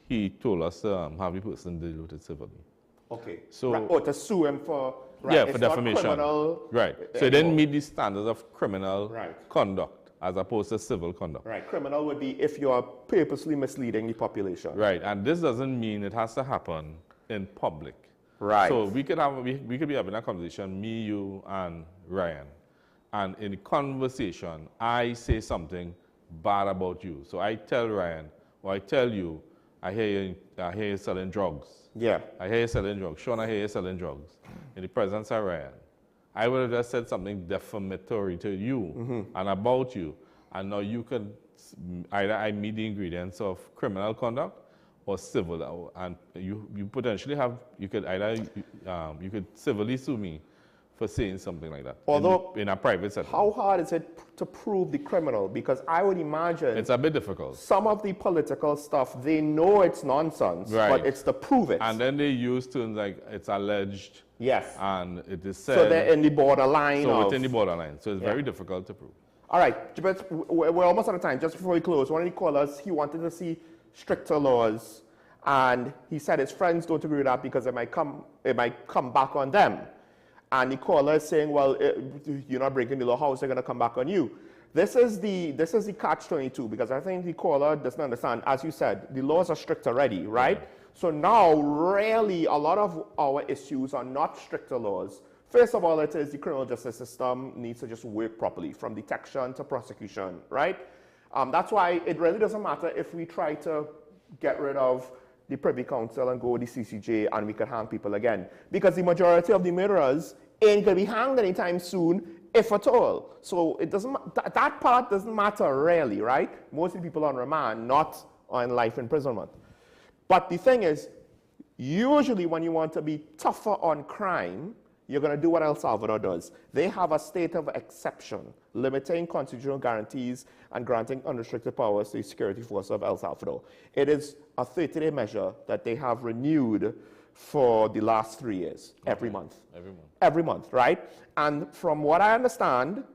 Speaker 19: he told us to have the person deal with it civilly.
Speaker 1: Okay.
Speaker 19: So,
Speaker 1: or to sue him for,
Speaker 19: yeah, for defamation. Right. So it didn't meet the standards of criminal conduct as opposed to civil conduct.
Speaker 1: Right. Criminal would be if you are purposely misleading the population.
Speaker 19: Right. And this doesn't mean it has to happen in public.
Speaker 1: Right.
Speaker 19: So we could be having a conversation, me, you, and Ryan. And in the conversation, I say something bad about you. So I tell Ryan, or I tell you, I hear you selling drugs.
Speaker 1: Yeah.
Speaker 19: I hear you selling drugs. Sean, I hear you selling drugs. In the presence of Ryan, I would have just said something defamatory to you and about you. And now you can, either I meet the ingredients of criminal conduct or civil. And you potentially have, you could either, you could civilly sue me for saying something like that.
Speaker 1: Although,
Speaker 19: in a private setting.
Speaker 1: How hard is it to prove the criminal? Because I would imagine
Speaker 19: it's a bit difficult.
Speaker 1: Some of the political stuff, they know it's nonsense, but it's to prove it.
Speaker 19: And then they use terms like it's alleged.
Speaker 1: Yes.
Speaker 19: And it is said.
Speaker 1: So they're in the borderline.
Speaker 19: So it's in the borderline. So it's very difficult to prove.
Speaker 1: All right, but we're almost out of time. Just before we close, one of the callers, he wanted to see stricter laws, and he said his friends don't agree with that because it might come back on them. And the caller is saying, well, you're not breaking the law, how is it going to come back on you? This is the catch-22, because I think the caller doesn't understand. As you said, the laws are strict already, right? Yeah. So now, really, a lot of our issues are not stricter laws. First of all, it is the criminal justice system needs to just work properly, from detection to prosecution, right? That's why it really doesn't matter if we try to get rid of the Privy Council and go with the CCJ and we can hang people again. Because the majority of the murderers ain't going to be hanged anytime soon, if at all. So it doesn't, that part doesn't matter really, right? Most of the people on remand, not on life imprisonment. But the thing is, usually when you want to be tougher on crime, you're going to do what El Salvador does. They have a state of exception, limiting constitutional guarantees and granting unrestricted powers to the security force of El Salvador. It is a 30-day measure that they have renewed for the last 3 years, every month.
Speaker 19: Every month.
Speaker 1: Every month, right? And from what I understand,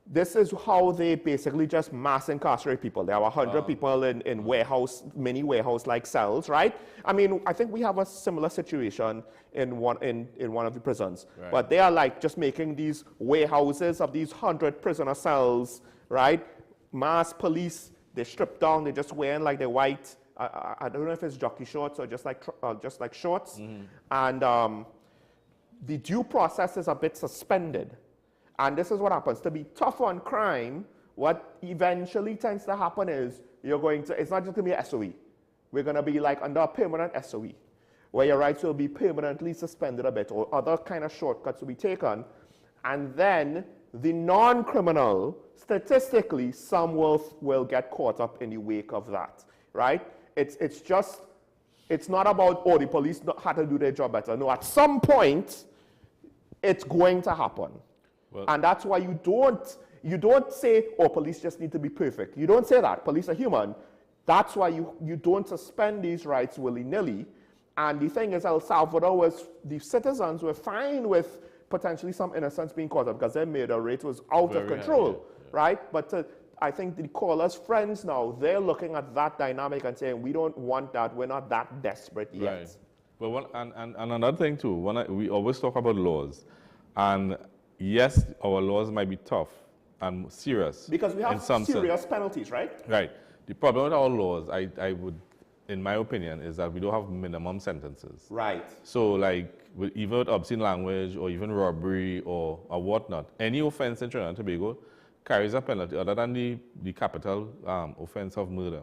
Speaker 1: this is how they basically just mass incarcerate people. There are 100 people in warehouse, mini warehouse-like cells, right? I mean, I think we have a similar situation in one of the prisons. Right. But they are like just making these warehouses of these 100 prisoner cells, right? Mass police, they strip down, they just wearing like their white, I don't know if it's jockey shorts or just like shorts. And the due process is a bit suspended. And this is what happens. To be tough on crime, what eventually tends to happen is it's not just going to be an SOE. We're going to be like under a permanent SOE, where your rights will be permanently suspended a bit, or other kind of shortcuts will be taken. And then the non-criminal, statistically, some will get caught up in the wake of that, right? It's not about, oh, the police had to do their job better. No, at some point, it's going to happen. Well, and that's why you don't say, oh, police just need to be perfect. You don't say that. Police are human. That's why you don't suspend these rights willy-nilly. And the thing is, El Salvador the citizens were fine with potentially some innocents being caught up because their murder rate was out of control, right? But I think the caller's friends now, they're looking at that dynamic and saying, we don't want that. We're not that desperate yet.
Speaker 19: Right. But and another thing too, we always talk about laws. And yes, our laws might be tough and serious.
Speaker 1: Because we have serious penalties, right?
Speaker 19: Right. The problem with our laws, I would in my opinion, is that we don't have minimum sentences.
Speaker 1: Right.
Speaker 19: So like, even with obscene language or even robbery or whatnot, any offense in Trinidad and Tobago carries a penalty other than the capital offense of murder,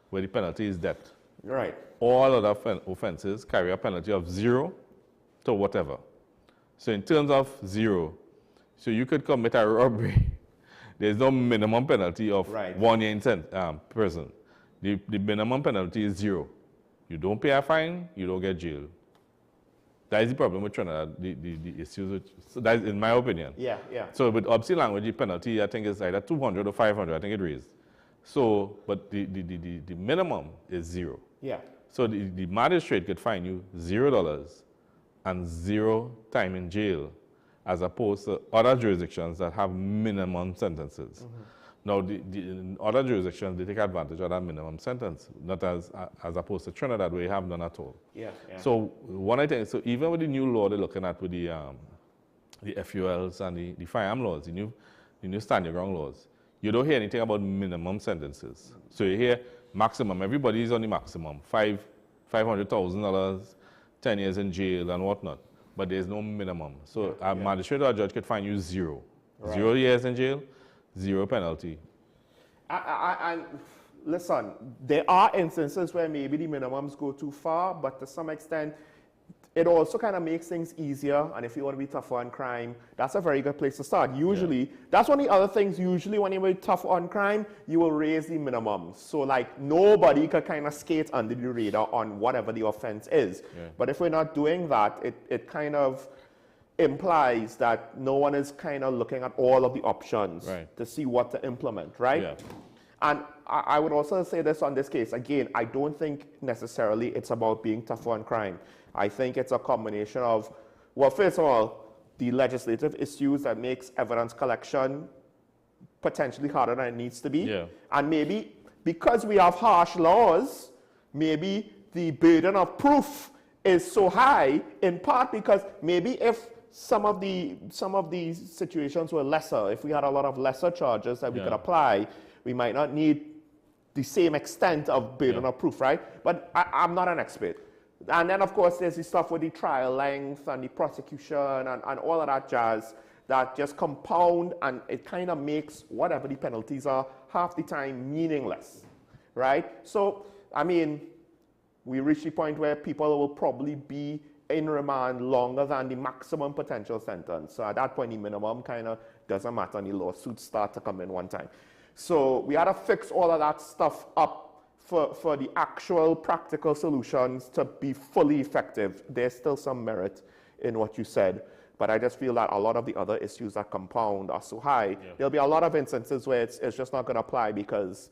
Speaker 19: where the penalty is death.
Speaker 1: Right.
Speaker 19: All other offenses carry a penalty of 0 to whatever. So in terms of 0, so you could commit a robbery. There's no minimum penalty of 1 year in prison. The minimum penalty is 0. You don't pay a fine, you don't get jail. That is the problem with Trinidad, the issues with, so that is in my opinion.
Speaker 1: Yeah, yeah.
Speaker 19: So with obscene language, the penalty I think is either 200 or 500, I think it raised. So, but the minimum is 0.
Speaker 1: Yeah.
Speaker 19: So the magistrate could fine you $0 and 0 time in jail, as opposed to other jurisdictions that have minimum sentences. Now, in other jurisdictions, they take advantage of that minimum sentence, not as opposed to Trinidad, where you have none at all.
Speaker 1: Yeah, yeah.
Speaker 19: So one I think, so even with the new law they're looking at with the FULs and the firearm laws, the new stand your ground laws, you don't hear anything about minimum sentences. So you hear maximum. Everybody is on the maximum, $500,000, 10 years in jail and whatnot. But there's no minimum. So a magistrate or a judge could fine you 0.
Speaker 1: Right.
Speaker 19: 0 years in jail, 0 penalty.
Speaker 1: And listen, there are instances where maybe the minimums go too far, but to some extent, it also kind of makes things easier. And if you want to be tougher on crime, that's a very good place to start. Usually, that's one of the other things, usually when you're tough on crime, you will raise the minimums. So like nobody could kind of skate under the radar on whatever the offense is.
Speaker 19: Yeah.
Speaker 1: But if we're not doing that, it kind of implies that no one is kind of looking at all of the options to see what to implement, right?
Speaker 19: Yeah.
Speaker 1: And I would also say this on this case. Again, I don't think necessarily it's about being tougher on crime. I think it's a combination of, well, first of all, the legislative issues that makes evidence collection potentially harder than it needs to be.
Speaker 19: Yeah.
Speaker 1: And maybe because we have harsh laws, maybe the burden of proof is so high, in part because maybe if some of these situations were lesser, if we had a lot of lesser charges that we could apply, we might not need the same extent of burden of proof, right? But I'm not an expert. And then, of course, there's the stuff with the trial length and the prosecution and all of that jazz that just compound, and it kind of makes whatever the penalties are half the time meaningless, right? So, I mean, we reach the point where people will probably be in remand longer than the maximum potential sentence. So at that point, the minimum kind of doesn't matter, and the lawsuits start to come in one time. So we had to fix all of that stuff up for the actual practical solutions to be fully effective. There's still some merit in what you said, but I just feel that a lot of the other issues that compound are so high. There'll be a lot of instances where it's just not going to apply because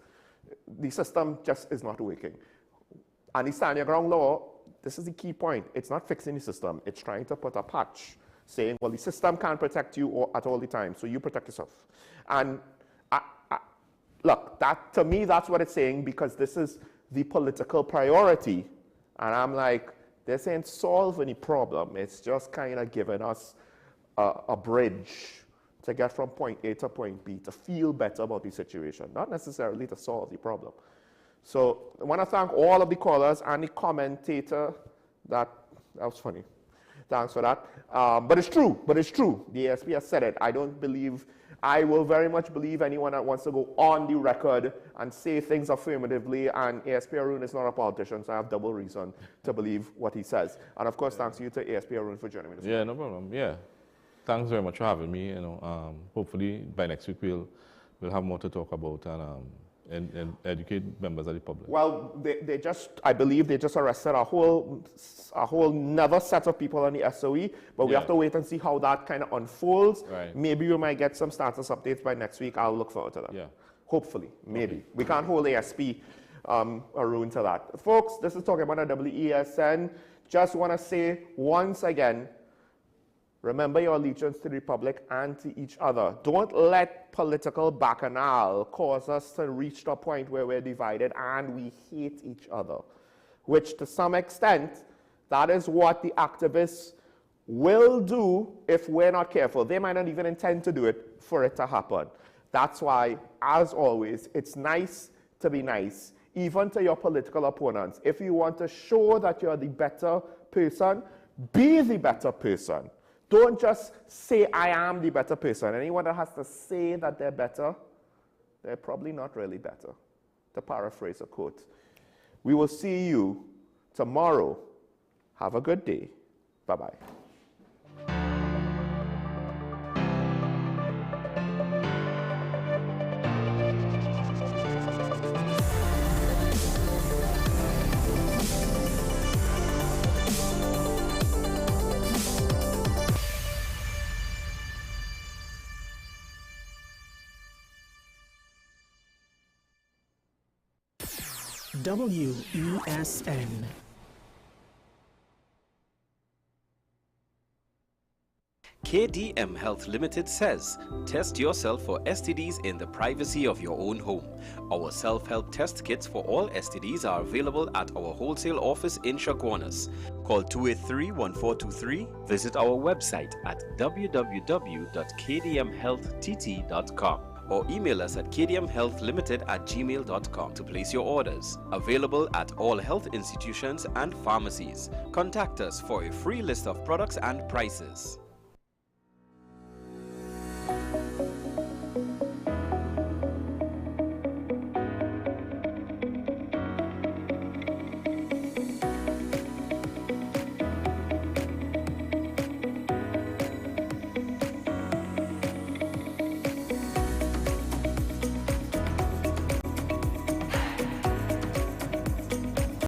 Speaker 1: the system just is not working. And the stand your ground law, this is the key point. It's not fixing the system. It's trying to put a patch saying, well, the system can't protect you at all the time, so you protect yourself. And look, that to me, that's what it's saying, because this is the political priority. And I'm like, this ain't solve any problem. It's just kind of giving us a bridge to get from point A to point B, to feel better about the situation, not necessarily to solve the problem. So I want to thank all of the callers and the commentator. That was funny. Thanks for that. But it's true. The ASP has said it. I will very much believe anyone that wants to go on the record and say things affirmatively, and ASP Arun is not a politician, so I have double reason to believe what he says. And of course, thanks to you to ASP Arun for joining me this morning.
Speaker 19: No problem. Yeah. Thanks very much for having me. Hopefully by next week we'll have more to talk about and educate members of the public.
Speaker 1: Well, I believe they just arrested a whole another set of people on the SOE, but we have to wait and see how that kind of unfolds.
Speaker 19: Right.
Speaker 1: Maybe we might get some status updates by next week. I'll look forward to that.
Speaker 19: Yeah.
Speaker 1: Hopefully, maybe. Okay. We can't hold ASP Arun to that. Folks, this is Talking About a WESN. Just want to say once again, remember your allegiance to the Republic and to each other. Don't let political bacchanal cause us to reach the point where we're divided and we hate each other, which to some extent, that is what the activists will do if we're not careful. They might not even intend to do it for it to happen. That's why, as always, it's nice to be nice, even to your political opponents. If you want to show that you're the better person, be the better person. Don't just say, I am the better person. Anyone that has to say that they're better, they're probably not really better, to paraphrase a quote. We will see you tomorrow. Have a good day. Bye-bye.
Speaker 9: WESN.
Speaker 2: KDM Health Limited says, test yourself for STDs in the privacy of your own home. Our self-help test kits for all STDs are available at our wholesale office in Chaguanas. Call 283-1423. Visit our website at www.kdmhealtht.com or email us at kdmhealthlimited@gmail.com to place your orders. Available at all health institutions and pharmacies. Contact us for a free list of products and prices.